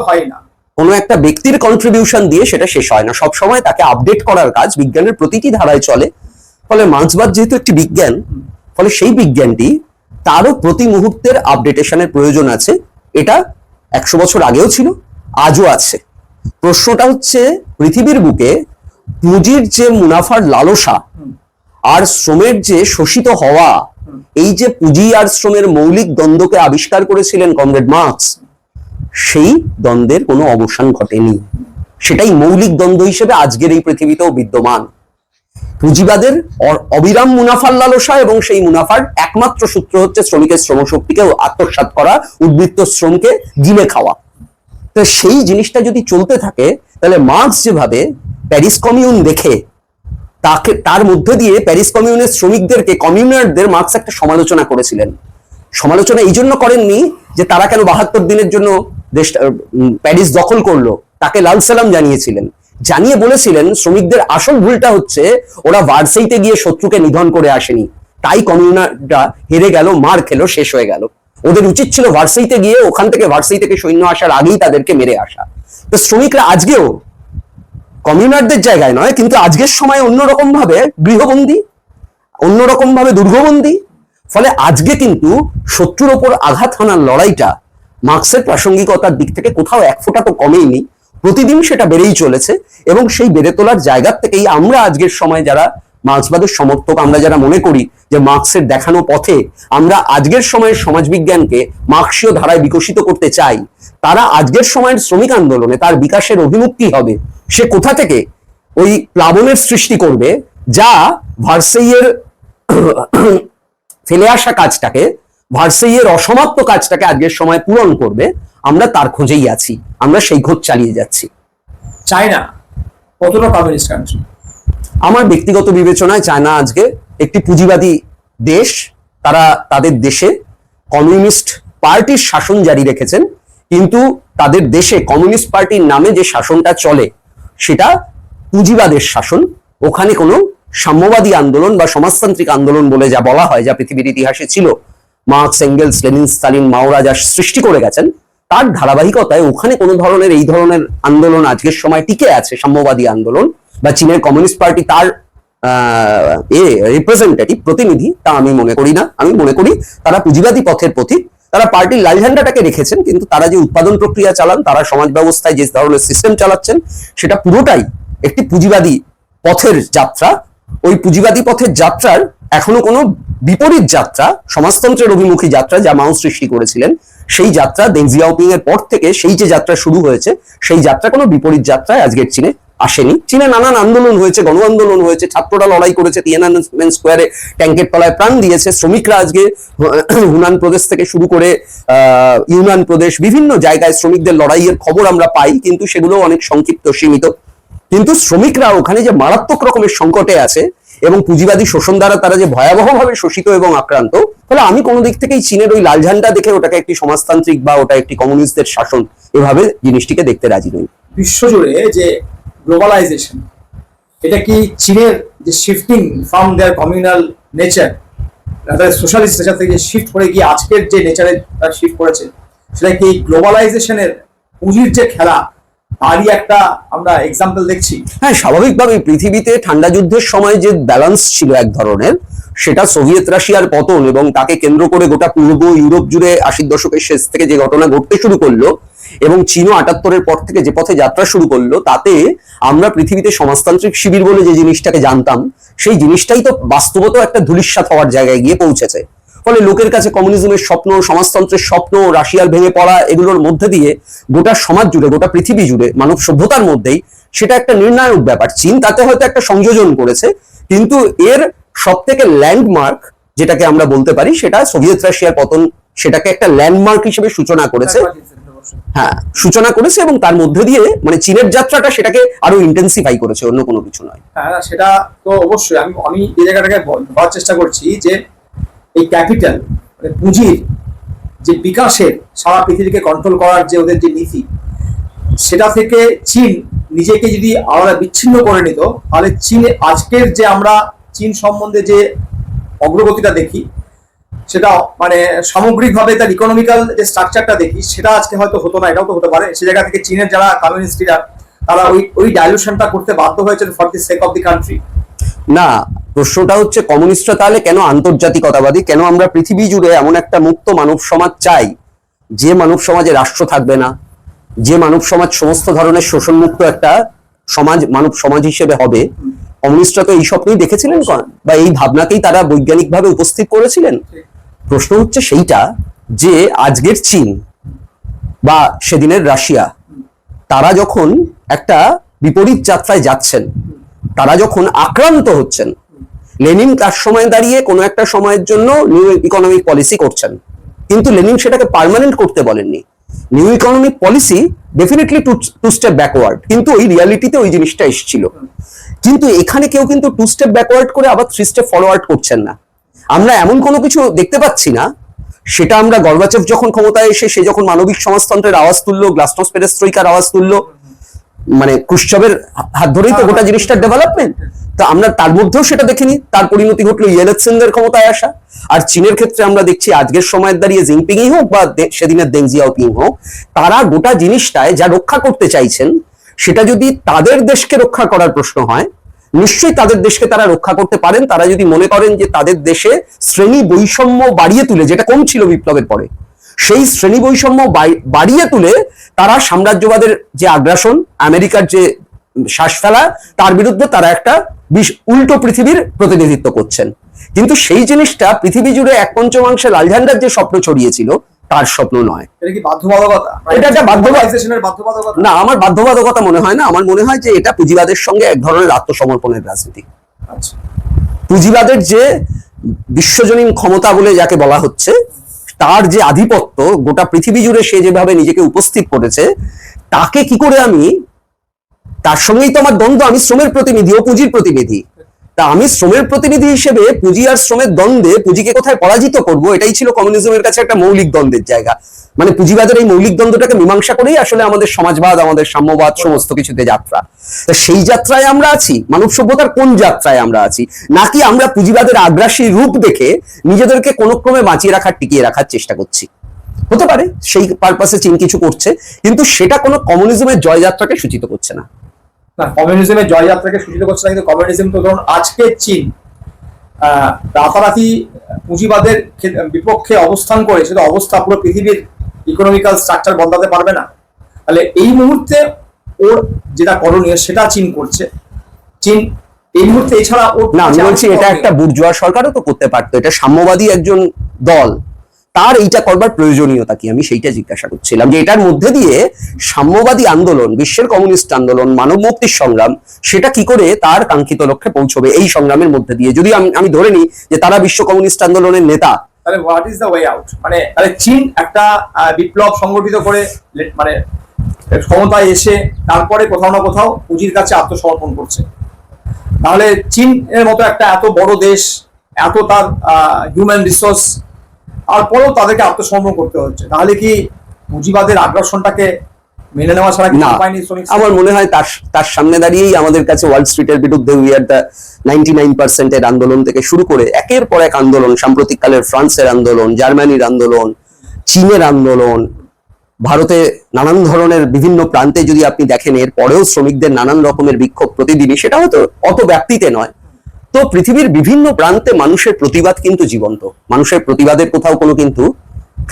হয় না, কোনো একটা ব্যক্তির কন্ট্রিবিউশন দিয়ে সেটা শেষ হয় না। সব সময় তাকে আপডেট করার কাজ বিজ্ঞানের প্রতিটি ধারায় চলে। ফলে মার্ক্সবাদ যেহেতু একটি বিজ্ঞান, ফলে সেই বিজ্ঞানটি তারও প্রতি মুহূর্তের আপডেটেশনের প্রয়োজন আছে। এটা 100 বছর আগেও ছিল, আজও আছে। প্রশ্নটা হচ্ছে, পৃথিবীর বুকে পুঁজির যে মুনাফার লালসা আর শ্রমের যে শোষিত হওয়া, এই যে পুঁজি আর শ্রমের মৌলিক দ্বন্দ্বকে আবিষ্কার করেছিলেন কমরেড মার্কস, সেই দ্বন্দ্বের কোনো অবসান ঘটেনি। সেটাই মৌলিক দ্বন্দ্ব হিসেবে আজকের এই পৃথিবীতেও বিদ্যমান। পুঁজিবাদের অবিরাম মুনাফার লালসা এবং সেই মুনাফার একমাত্র সূত্র হচ্ছে শ্রমিকের শ্রমশক্তিকে আত্মসাৎ করা, উদ্বৃত্ত শ্রমকে গিলে খাওয়া। তো সেই জিনিসটা যদি চলতে থাকে, তাহলে মার্কস যেভাবে প্যারিস কমিউন দেখে তার মধ্যে দিয়ে প্যারিস কমিউনের শ্রমিকদেরকে, কমিউনারদের মার্কস একটা সমালোচনা করেছিলেন। সমালোচনা এই জন্য করেননি যে তারা কেন 72 দিনের জন্য দেশটা প্যারিস দখল করলো, তাকে লাল সালাম জানিয়েছিলেন। জানিয়ে বলেছিলেন শ্রমিকদের আসল ভুলটা হচ্ছে ওরা ভার্সাইতে গিয়ে শত্রুকে নিধন করে আসেনি, তাই কমিউনাররা হেরে গেল, মার খেলো, শেষ হয়ে গেল। ওদের উচিত ছিল ভার্সাইতে গিয়ে ভার্সাই থেকে সৈন্য আসার আগেই তাদেরকে মেরে আসা। তো শ্রমিকরা আজকেও কমিউনারদের জায়গায় নয়, কিন্তু আজকের সময় অন্যরকম ভাবে গৃহবন্দী, অন্যরকম ভাবে দুর্গবন্দী। ফলে আজকে কিন্তু শত্রুর ওপর আঘাত হানার লড়াইটা মার্কসের প্রাসঙ্গিকতার দিক থেকে কোথাও এক ফোঁটা তো কমেইনি, প্রতিদিন সেটা বেড়েই চলেছে। এবং সেই বেড়ে তোলার জায়গা থেকেই আমরা আজকের সময় যারা মার্ক্সবাদের সমর্থক, আমরা যারা মনে করি যে মার্কসের দেখানো পথে আমরা আজকের সময়ের সমাজবিজ্ঞানকে মার্ক্সীয় ধারায় বিকশিত করতে চাই, তারা আজকের সময়ের শ্রমিক আন্দোলনে তার বিকাশের অভিমুখ কি হবে, সে কোথা থেকে ওই প্লাবনের সৃষ্টি করবে যা ভার্সাইয়ের ফেলে আসা কাজটাকে, ভার্সাইয়ের অসমাপ্ত কাজটাকে আজকের সময় পূরণ করবে, আমরা তার খোঁজেই আছি, আমরা সেই খোঁজ চালিয়ে যাচ্ছি। চায়না কতটা কমিউনিস্ট কান্ট্রি? আমার ব্যক্তিগত বিবেচনায় চায়না আজকে একটি পুঁজিবাদী দেশ। তারা তাদের দেশে কমিউনিস্ট পার্টির শাসন জারি রেখেছেন, কিন্তু তাদের দেশে কমিউনিস্ট পার্টির নামে যে শাসনটা চলে সেটা পুঁজিবাদের শাসন। ওখানে কোনো সাম্যবাদী আন্দোলন বা সমাজতান্ত্রিক আন্দোলন বলে যা বলা হয়, যা পৃথিবীর ইতিহাসে ছিল, মার্কস, এঙ্গেলস, লেনিন, স্টালিন, মাওরা যা সৃষ্টি করে গেছেন, তার ধারাবাহিকতায় ওখানে কোনো ধরনের এই ধরনের আন্দোলন আজকের সময় টিকে আছে, সাম্যবাদী আন্দোলন বা চীনের কমিউনিস্ট পার্টি তার রিপ্রেজেন্টেটিভ, প্রতিনিধি, তা আমি মনে করি না। আমি মনে করি তারা পুঁজিবাদী পথের পথিক। তারা পার্টির লাল ঝান্ডাটাকে রেখেছেন, কিন্তু তারা যে উৎপাদন প্রক্রিয়া চালান, তারা সমাজ ব্যবস্থায় যে ধরনের সিস্টেম চালাচ্ছেন, সেটা পুরোটাই একটি পুঁজিবাদী পথের যাত্রা। ওই পুঁজিবাদী পথের যাত্রার এখনো কোনো বিপরীত যাত্রা, সমাজতন্ত্রের অভিমুখী যাত্রা যা মাও সৃষ্টি করেছিলেন, সেই যাত্রা দেং জিয়াওপিং এর পর থেকে সেই যে যাত্রা শুরু হয়েছে, সেই যাত্রা কোনো বিপরীত যাত্রায় আজকের চীনে আসেনি। চীনে নানান আন্দোলন হয়েছে, গণ আন্দোলন হয়েছে, ছাত্ররা লড়াই করেছে, তিয়েনআনমেন স্কোয়ারে ট্যাঙ্কের তলায় প্রাণ দিয়েছে, শ্রমিকরা আজকে হুনান প্রদেশ থেকে শুরু করে ইউনান প্রদেশ, বিভিন্ন জায়গায় শ্রমিকদের লড়াইয়ের খবর আমরা পাই, কিন্তু সেগুলো অনেক সংক্ষিপ্ত, সীমিত। কিন্তু শ্রমিকরা ওখানে যে মারাত্মক রকমের সংকটে আছে এবং পুঁজিবাদী শোষণ দ্বারা তারা যে ভয়াবহভাবে শোষিত এবং আক্রান্ত, ফলে আমি কোনো দিক থেকেই চীনের ওই লাল ঝান্ডা দেখে ওটাকে একটি সমাজতান্ত্রিক বা ওটা একটি কমিউনিস্টদের শাসন এভাবে জিনিসটিকে দেখতে রাজি নই। বিশ্বজুড়ে যে গ্লোবালাইজেশন, এটা কি চীনের যে shifting from their communal nature, তাদের সোশ্যালিস্ট নেচার থেকে শিফট করে গিয়ে আজকের যে নেচারে তারা শিফট করেছে, সেটা কি গ্লোবালাইজেশনের পুঁজির যে খেলা, তারই একটা আমরা এক্সাম্পল দেখছি? হ্যাঁ, স্বাভাবিকভাবে পৃথিবীতে ঠান্ডা যুদ্ধের সময় যে ব্যালেন্স ছিল এক ধরনের, সেটা সোভিয়েত রাশিয়ার পতন এবং তাকে কেন্দ্র করে গোটা পূর্ব ইউরোপ জুড়ে 80 দশকের শেষ থেকে যে ঘটনা ঘটতে শুরু করলো এবং চীনও 78-এর পর থেকে যে পথে যাত্রা শুরু করলো, তাতে আমরা পৃথিবীতে সমাজতান্ত্রিক শিবির বলে যে জিনিসটাকে জানতাম, সেই জিনিসটাই তো বাস্তবত একটা ধূলিসাৎ হওয়ার জায়গায় গিয়ে পৌঁছেছে। ফলে লোকের কাছে কমিউনিজমের স্বপ্ন, সমাজতন্ত্রের স্বপ্ন, রাশিয়ার ভেঙে পড়া, এগুলোর মধ্যে দিয়ে গোটা সমাজ জুড়ে, গোটা পৃথিবী জুড়ে, মানব সভ্যতার মধ্যেই সেটা একটা নির্ণায়ক ব্যাপার। চীন তাতে হয়তো একটা সংযোজন করেছে, কিন্তু এর সব থেকে ল্যান্ডমার্ক যেটাকে আমরা বলতে পারি, সেটা সোভিয়েত রাশিয়ার পতন সেটাকে একটা ল্যান্ডমার্ক হিসেবে সূচনা করেছে। হ্যাঁ, সূচনা করেছে এবং তার মধ্যে দিয়ে মানে চীনের যাত্রাটা সেটাকে আরো ইন্টেন্সিফাই করেছে, অন্য কোনো কিছু নয়। হ্যাঁ, সেটা তো অবশ্যই। আমি এই জায়গাটাকে বলার চেষ্টা করছি যে এই ক্যাপিটাল মানে পুঁজির যে বিকাশের সারা পৃথিবীকে কন্ট্রোল করার যে ওদের যে নীতি, সেটা থেকে চীন নিজেকে যদি আলাদা বিচ্ছিন্ন করে নিত, তাহলে চীন আজকের যে আমরা চীন সম্বন্ধে যে অগ্রগতিটা দেখি, সেটা মানে সামগ্রিকভাবে তার ইকোনমিক্যাল যে স্ট্রাকচারটা দেখি, সেটা আজকে হয়তো হতো না। এটাও তো হতে পারে সে জায়গা থেকে চীনের যারা কমিউনিস্টরা, তারা ওই ডাইলুশনটা করতে বাধ্য হয়েছে for the sake of the country. না, প্রশ্নটা হচ্ছে কমিউনিস্টরা তাহলে কেন আন্তর্জাতিকতাবাদী, কেন আমরা পৃথিবী জুড়ে এমন একটা মুক্ত মানব সমাজ চাই, যে মানব সমাজে রাষ্ট্র থাকবে না, যে মানব সমাজ সমস্ত ধরনের শোষণমুক্ত একটা মানব সমাজ হিসেবে হবে, কমিউনিস্টরা তো এই স্বপ্নই দেখেছিলেন বা এই ভাবনাকেই তারা বৈজ্ঞানিকভাবে উপস্থিত করেছিলেন। প্রশ্ন হচ্ছে সেইটা যে আজকের চীন বা সেদিনের রাশিয়া তারা যখন একটা বিপরীত যাত্রায় যাচ্ছেন, তারা যখন আক্রান্ত হচ্ছেন, লেনিন তার সময় দাঁড়িয়ে কোনো একটা সময়ের জন্য নিউ ইকোনমিক পলিসি করছেন, কিন্তু লেনিন সেটাকে পার্মানেন্ট করতে বলেননি। New economic policy definitely two step backward, কিন্তু ওই রিয়ালিটিতে ওই জিনিসটা এসেছিল। কিন্তু এখানে কেউ কিন্তু 2 স্টেপ ব্যাকওয়ার্ড করে আবার 3 স্টেপ ফরওয়ার্ড করছেন না। আমরা এমন কোনো কিছু দেখতে পাচ্ছি না। সেটা আমরা গর্বাচেভ যখন ক্ষমতায় এসে সে যখন মানবিক সমাজতন্ত্রের আওয়াজ তুললো, গ্লাসনোস্ট পেরেস্ট্রোইকার আওয়াজ তুললো, মানে ক্রুশ্চভের হাত ধরেই তো গোটা জিনিসটার ডেভেলপমেন্ট। তো আমরা তার মধ্যেও সেটা দেখিনি, তার পরিণতি ঘটলো ইয়েলৎসিনের ক্ষমতায় আসা। আর চীনের ক্ষেত্রে আমরা দেখছি আজকের সময়ের দাঁড়িয়ে জিনপিংই হোক বা সেদিনের দেং জিয়াওপিং হোক, তারা গোটা জিনিসটায় যা রক্ষা করতে চাইছেন সেটা যদি তাদের দেশকে রক্ষা করার প্রশ্ন হয়, নিশ্চয়ই তাদের দেশকে তারা রক্ষা করতে পারেন। তারা যদি মনে করেন যে তাদের দেশে শ্রেণী বৈষম্য বাড়িয়ে তুলে, যেটা কম ছিল বিপ্লবের পরে, সেই শ্রেণী বৈষম্য বাড়িয়ে তুলে তারা সাম্রাজ্যবাদের যে আগ্রাসন, আমেরিকার যে শ্বাস ফেলা, তার বিরুদ্ধে তারা একটা উল্টো পৃথিবীর প্রতিনিধিত্ব করছেন। কিন্তু সেই জিনিসটা পৃথিবী জুড়ে 1/5 লাল ঝান্ডার যে স্বপ্ন ছড়িয়েছিল তার স্বপ্ন নয়। এটা কি বাধ্যবাধকতা? এটা একটা বাধ্যবাধকতা না, আমার বাধ্যবাধকতা মনে হয় না। আমার মনে হয় যে এটা পুঁজিবাদের সঙ্গে এক ধরনের আত্মসমর্পণের রাজনীতি। আচ্ছা, পুঁজিবাদের যে বিশ্বজনীন ক্ষমতা বলে যাকে বলা হচ্ছে, তার যে আধিপত্য গোটা পৃথিবী জুড়ে সে যেভাবে নিজেকে উপস্থিত করেছে, তাকে কি করে আমি, তার সঙ্গেই তো আমার দ্বন্দ্ব। আমি শ্রমের প্রতিনিধি ও পুঁজির প্রতিনিধি। তা আমি শ্রমের প্রতিনিধি হিসেবে পুঁজি আর শ্রমের দ্বন্দ্বে পুঁজিকে কোথায় পরাজিত করব, এটাই ছিল কমিউনিজমের কাছে একটা মৌলিক দ্বন্দ্বের জায়গা। মানে পুঁজিবাদের এই মৌলিক দ্বন্দ্বটাকে মীমাংসা করেই আসলে আমাদের সমাজবাদ, আমাদের সাম্যবাদ সমস্ত কিছুতে যাত্রা। তা সেই যাত্রায় আমরা আছি, মানব সভ্যতার কোন যাত্রায় আমরা আছি? নাকি আমরা পুঁজিবাদের আগ্রাসী রূপ দেখে নিজেদেরকে কোনো ক্রমে বাঁচিয়ে রাখার, টিকিয়ে রাখার চেষ্টা করছি? হতে পারে সেই পারপাসে চীন কিছু করছে, কিন্তু সেটা কোনো কমিউনিজমের জয়যাত্রাকে সূচিত করছে না। না, কমিউনিজমের জয়যাত্রাকে সূচিত করছে না, কিন্তু কমিউনিজম তো ধরুন আজকে চীন রাতারাতি পুঁজিবাদের বিপক্ষে অবস্থান করে সেটা অবস্থা পুরো পৃথিবীর ইকোনমিক্যাল স্ট্রাকচার বদলাতে পারবে না। তাহলে এই মুহূর্তে ওর যেটা করণীয় সেটা চীন করছে। চীন এই মুহূর্তে এছাড়া না, আমি বলছি এটা একটা বুর্জোয়া সরকারও তো করতে পারতো। এটা সাম্যবাদী একজন দল, তার এইটা করবার প্রয়োজনীয়তা কি, আমি সেইটা জিজ্ঞাসা করছিলাম। যে এটার মধ্যে দিয়ে সাম্যবাদী আন্দোলন, বিশ্বের কমিউনিস্ট আন্দোলন, মানব মুক্তির সংগ্রাম, সেটা কি করে তার কাঙ্ক্ষিত লক্ষ্যে পৌঁছবে এই সংগ্রামের মধ্যে দিয়ে? যদি আমি ধরে নিই যে তারা বিশ্ব কমিউনিস্ট আন্দোলনের নেতা, তাহলে what is the way out? মানে তাহলে চীন একটা বিপ্লব সংগঠিত করে মানে ক্ষমতায় এসে তারপরে কোথাও না কোথাও পুঁজির কাছে আত্মসমর্পণ করছে। তাহলে চীন এর মতো একটা এত বড় দেশ, এত তার হিউম্যান রিসোর্স, তারপরেও তাদেরকে আত্মসমর্পণ করতে হচ্ছে। তাহলে কি পুঁজিবাদের আগ্রাসনটাকে মেনে নেওয়া ছাড়া কিছু উপায় নেই? আমার মনে হয় তার সামনে দাঁড়িয়েই আমাদের কাছে ওয়াল স্ট্রিটের বিরুদ্ধে উই আর দ্য 99% এর আন্দোলন থেকে শুরু করে একের পর এক আন্দোলন, সাম্প্রতিককালের ফ্রান্সের আন্দোলন, জার্মানির আন্দোলন, চীনের আন্দোলন, ভারতে নানান ধরনের বিভিন্ন প্রান্তে যদি আপনি দেখেন, এর পরেও শ্রমিকদের নানান রকমের বিক্ষোভ প্রতিদিনই, সেটা হয়তো অত ব্যাপ্তিতে নয়। তো পৃথিবীর বিভিন্ন প্রান্তে মানুষের প্রতিবাদ কিন্তু জীবন্ত। মানুষের প্রতিবাদের কোথাও কোনো কিন্তু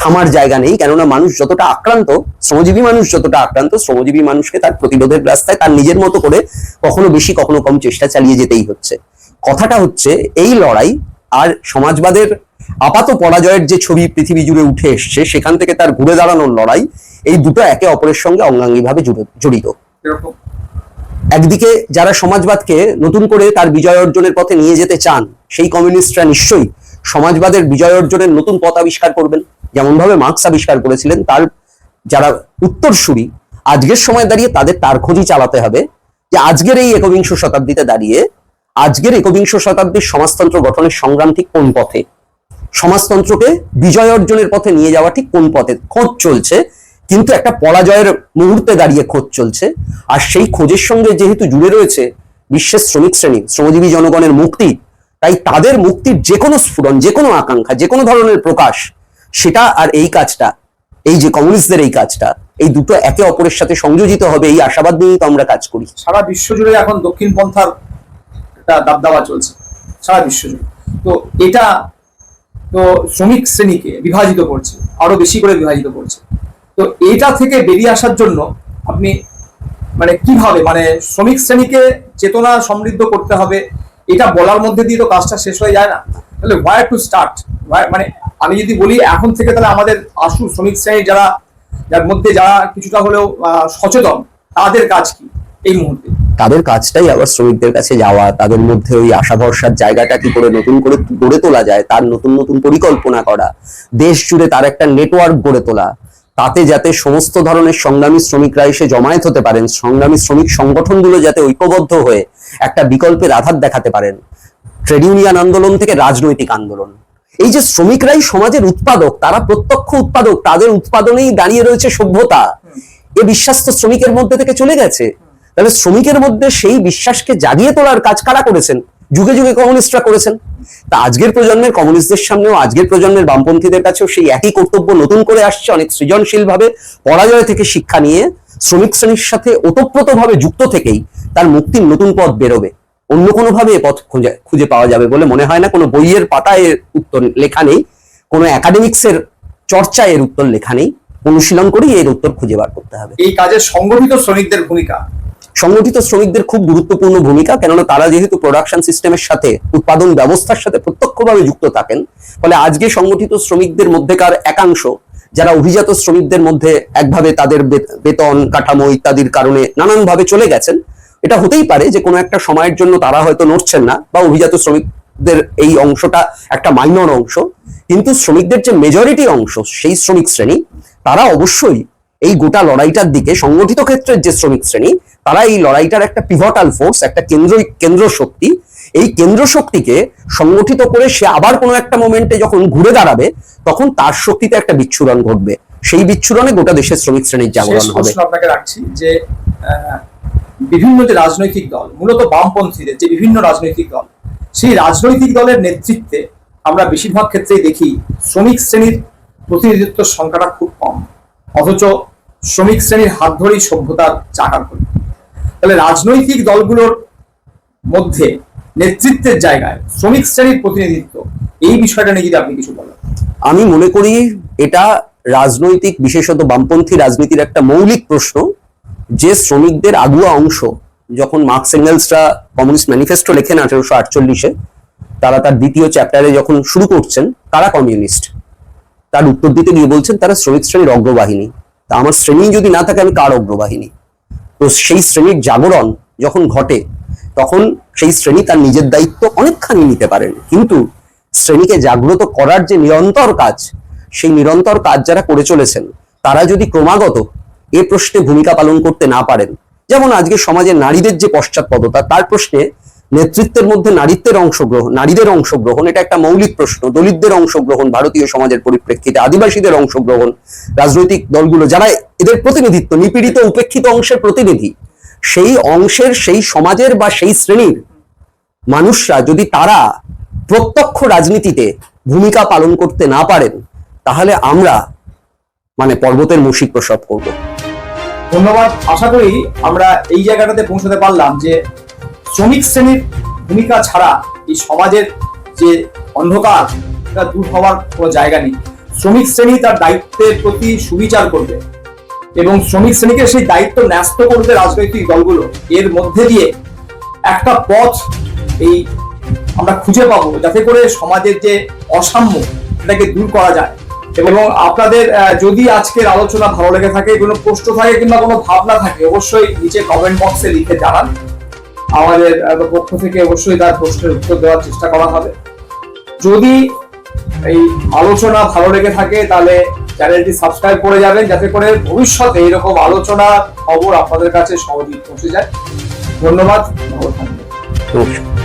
থামার জায়গা নেই, কেননা মানুষ যতটা আক্রান্ত, শ্রমজীবী মানুষ যতটা আক্রান্ত, শ্রমজীবী মানুষকে তার প্রতিরোধের রাস্তায় তার নিজের মতো করে কখনো বেশি কখনো কম চেষ্টা চালিয়ে যেতেই হচ্ছে। কথাটা হচ্ছে এই লড়াই আর সমাজবাদের আপাত পরাজয়ের যে ছবি পৃথিবী জুড়ে উঠে এসছে, সেখান থেকে তার ঘুরে দাঁড়ানোর লড়াই, এই দুটো একে অপরের সঙ্গে অঙ্গাঙ্গিভাবে জড়িত। একদিকে যারা সমাজবাদকে নতুন করে তার বিজয় অর্জনের পথে নিয়ে যেতে চান, সেই কমিউনিস্টরা নিশ্চয়ই সমাজবাদের বিজয় অর্জনের নতুন পথ আবিষ্কার করবেন, যেমন ভাবে মার্কস আবিষ্কার করেছিলেন। তার যারা উত্তরসূরি, আজকের সময় দাঁড়িয়ে তাদের তার খোঁজই চালাতে হবে যে আজকের এই 21 শতাব্দীতে দাঁড়িয়ে, আজকের 21 শতাব্দীর সমাজতন্ত্র গঠনের সংগ্রাম ঠিক কোন পথে, সমাজতন্ত্রকে বিজয় অর্জনের পথে নিয়ে যাওয়া ঠিক কোন পথে খোঁজ চলছে। কিন্তু একটা পরাজয়ের মুহূর্তে দাঁড়িয়ে খোঁজ চলছে। আর সেই খোঁজের সঙ্গে যেহেতু জুড়ে রয়েছে বিশ্বের শ্রমিক শ্রেণী, শ্রমজীবী জনগণের মুক্তি, তাই তাদের মুক্তির যে কোনো স্ফুরণ, যে কোনো আকাঙ্ক্ষা, যে কোনো ধরনের প্রকাশ, সেটা আর এই কাজটা, এই যে কমিউনিস্টদের এই কাজটা, এই দুটো একে অপরের সাথে সংযোজিত হবে, এই আশাবাদ নিয়েই তো আমরা কাজ করি। সারা বিশ্ব জুড়ে এখন দক্ষিণ পন্থার একটা দাবদাবা চলছে সারা বিশ্ব জুড়ে। তো এটা তো শ্রমিক শ্রেণীকে বিভাজিত করছে, আরো বেশি করে বিভাজিত করছে। তো এটা থেকে বেরিয়ে আসার জন্য আপনি মানে কিভাবে মানে শ্রমিক শ্রেণীকে চেতনা সমৃদ্ধ করতে হবে, এটা বলার মধ্যে দিয়ে তো কাজটা শেষ হয়ে যায় না। তাহলে হোয়ার টু স্টার্ট, মানে আমি যদি বলি এখন থেকে, তাহলে আমাদের আশু শ্রমিক শ্রেণী যার মধ্যে যারা কিছুটা হলেও সচেতন, তাদের কাজ কি এই মুহূর্তে? তাদের কাজটাই আবার শ্রমিকদের কাছে যাওয়া, তাদের মধ্যে ওই আশা ভরসার জায়গাটা কি করে নতুন করে গড়ে তোলা যায় তার নতুন নতুন পরিকল্পনা করা, দেশ জুড়ে তার একটা নেটওয়ার্ক গড়ে তোলা, তাতে যাতে সমস্ত ধরনের সংগ্রামী শ্রমিকরা এসে জমায়েত হতে পারেন, সংগ্রামী শ্রমিক সংগঠনগুলো যাতে ঐক্যবদ্ধ হয়ে একটা বিকল্পের আধার দেখাতে পারেন। ট্রেড ইউনিয়ন আন্দোলন থেকে রাজনৈতিক আন্দোলন, এই যে শ্রমিকরাই সমাজের উৎপাদক, তারা প্রত্যক্ষ উৎপাদক, তাদের উৎপাদনেই দাঁড়িয়ে রয়েছে সভ্যতা, এ বিশ্বাস তো শ্রমিকের মধ্যে থেকে চলে গেছে। তাহলে শ্রমিকের মধ্যে সেই বিশ্বাসকে জাগিয়ে তোলার কাজ কারা করেছেন? যুগে যুগে কমিউনিস্টরা করেছেন। তা আজকের প্রজন্মের কমিউনিস্টদের সামনেও, আজকের প্রজন্মের বামপন্থীদের কাছেও সেই একই কর্তব্য নতুন করে আসছে, অনেক সৃজনশীল ভাবে পরাজয় থেকে শিক্ষা নিয়ে শ্রমিক শ্রেণীর সাথে ওতপ্রোতভাবে যুক্ত থেকেই তার মুক্তির নতুন পথ বেরোবে। অন্য কোনো ভাবে এ পথ খুঁজে পাওয়া যাবে বলে মনে হয় না। কোনো বইয়ের পাতায় এর উত্তর লেখা নেই, কোনো একাডেমিক্সের চর্চায় এর উত্তর লেখা নেই, অনুশীলন করেই এর উত্তর খুঁজে বার করতে হবে। এই কাজে সংগঠিত শ্রমিকদের ভূমিকা, সংগঠিত শ্রমিকদের খুব গুরুত্বপূর্ণ ভূমিকা, কেননা তারা যেহেতু প্রোডাকশন সিস্টেমের সাথে, উৎপাদন ব্যবস্থার সাথে প্রত্যক্ষভাবে যুক্ত থাকেন, ফলে আজকে সংগঠিত শ্রমিকদের মধ্যেকার একাংশ যারা অভিজাত শ্রমিকদের মধ্যে একভাবে তাদের বেতন কাঠামো ইত্যাদির কারণে নানানভাবে চলে গেছেন, এটা হতেই পারে যে কোনো একটা সময়ের জন্য তারা হয়তো নড়ছেন না, বা অভিজাত শ্রমিকদের এই অংশটা একটা মাইনর অংশ, কিন্তু শ্রমিকদের যে মেজরিটি অংশ, সেই শ্রমিক শ্রেণী, তারা অবশ্যই এই গোটা লড়াইটার দিকে, সংগঠিত ক্ষেত্রের যে শ্রমিক শ্রেণী, তারা এই লড়াইটার একটা পিভটাল ফোর্স, একটা কেন্দ্র শক্তি। এই কেন্দ্র শক্তিকে সংগঠিত করে সে আবার কোনো একটা মোমেন্টে যখন ঘুরে দাঁড়াবে, তখন তার শক্তিতে একটা বিচ্ছুরণ ঘটবে, সেই বিচ্ছুরণে গোটা দেশের শ্রমিক শ্রেণীর জাগরণ হবে। আপনাকে রাখছি যে বিভিন্ন যে রাজনৈতিক দল, মূলত বামপন্থীদের যে বিভিন্ন রাজনৈতিক দল, সেই রাজনৈতিক দলের নেতৃত্বে আমরা বেশিরভাগ ক্ষেত্রেই দেখি শ্রমিক শ্রেণীর প্রতিনিধিত্ব সংখ্যাটা খুব কম, অথচ শ্রমিক শ্রেণীর হাত ধরেই সভ্যতার চাকা ঘোরে। তাহলে রাজনৈতিক দলগুলোর মধ্যে নেতৃত্বের জায়গায় শ্রমিক শ্রেণীর প্রতিনিধিত্ব, এই বিষয়টা নিয়ে যদি আপনি কিছু বলেন। আমি মনে করি এটা রাজনৈতিক, বিশেষত বামপন্থী রাজনীতির একটা মৌলিক প্রশ্ন, যে শ্রমিকদের আগুয়া অংশ যখন মার্কস এঙ্গেলসরা কমিউনিস্ট ম্যানিফেস্টো লেখেন 1848-এ, তারা তার দ্বিতীয় চ্যাপ্টারে যখন শুরু করছেন কারা কমিউনিস্ট, তার উত্তর দিতে গিয়ে বলছেন তারা শ্রমিক শ্রেণীর অগ্রবাহিনী। তা আমার শ্রেণী যদি না থাকে আমি কার অগ্রবাহিনী? তো সেই শ্রেণীর জাগরণ যখন ঘটে, তখন সেই শ্রেণী তার নিজের দায়িত্ব অনেকখানি নিতে পারেন, কিন্তু শ্রেণীকে জাগ্রত করার যে নিরন্তর কাজ, সেই নিরন্তর কাজ যারা করে চলেছেন, তারা যদি ক্রমাগত এ প্রশ্নে ভূমিকা পালন করতে না পারেন, যেমন আজকে সমাজে নারীদের যে পশ্চাৎপদতা, তার প্রশ্নে নেতৃত্বের মধ্যে নারীদের অংশগ্রহণ এটা একটা মৌলিক প্রশ্ন। দলিতদের অংশগ্রহণ ভারতীয় সমাজের পরিপ্রেক্ষিতে, আদিবাসীদের অংশগ্রহণ, রাজনৈতিক দলগুলো যারা এদের প্রতিনিধিত্ব, নিপীড়িত উপেক্ষিত অংশের প্রতিনিধি, সেই অংশের, সেই সমাজের বা সেই শ্রেণীর মানুষরা যদি তারা প্রত্যক্ষ রাজনীতিতে ভূমিকা পালন করতে না পারেন, তাহলে আমরা পর্বতের মুশিক প্রসব করব। ধন্যবাদ। আশা করি আমরা এই জায়গাটাতে পৌঁছতে পারলাম যে শ্রমিক শ্রেণীর ভূমিকা ছাড়া এই সমাজের যে অন্ধকার, এটা দূর হওয়ার কোনো জায়গা নেই। শ্রমিক শ্রেণী তার দায়িত্বের প্রতি সুবিচার করবে এবং শ্রমিক শ্রেণীকে সেই দায়িত্ব ন্যস্ত করবে রাজনৈতিক দলগুলো। এর মধ্যে দিয়ে একটা পথ এই আমরা খুঁজে পাবো, যাতে করে সমাজের যে অসাম্য সেটাকে দূর করা যায়। এবং আপনাদের যদি আজকের আলোচনা ভালো লেগে থাকে, কোনো প্রশ্ন থাকে কিংবা কোনো ভাবনা থাকে, অবশ্যই নিচে কমেন্ট বক্সে লিখে জানান। আমাদের পক্ষ থেকে অবশ্যই তার প্রশ্নের উত্তর দেওয়ার চেষ্টা করা হবে। যদি এই আলোচনা ভালো লেগে থাকে, তাহলে চ্যানেলটি সাবস্ক্রাইব করে যাবেন, যাতে করে ভবিষ্যতে এরকম আলোচনা খবর আপনাদের কাছে সহজেই পৌঁছে যায়। ধন্যবাদ। ভালো থাকবেন।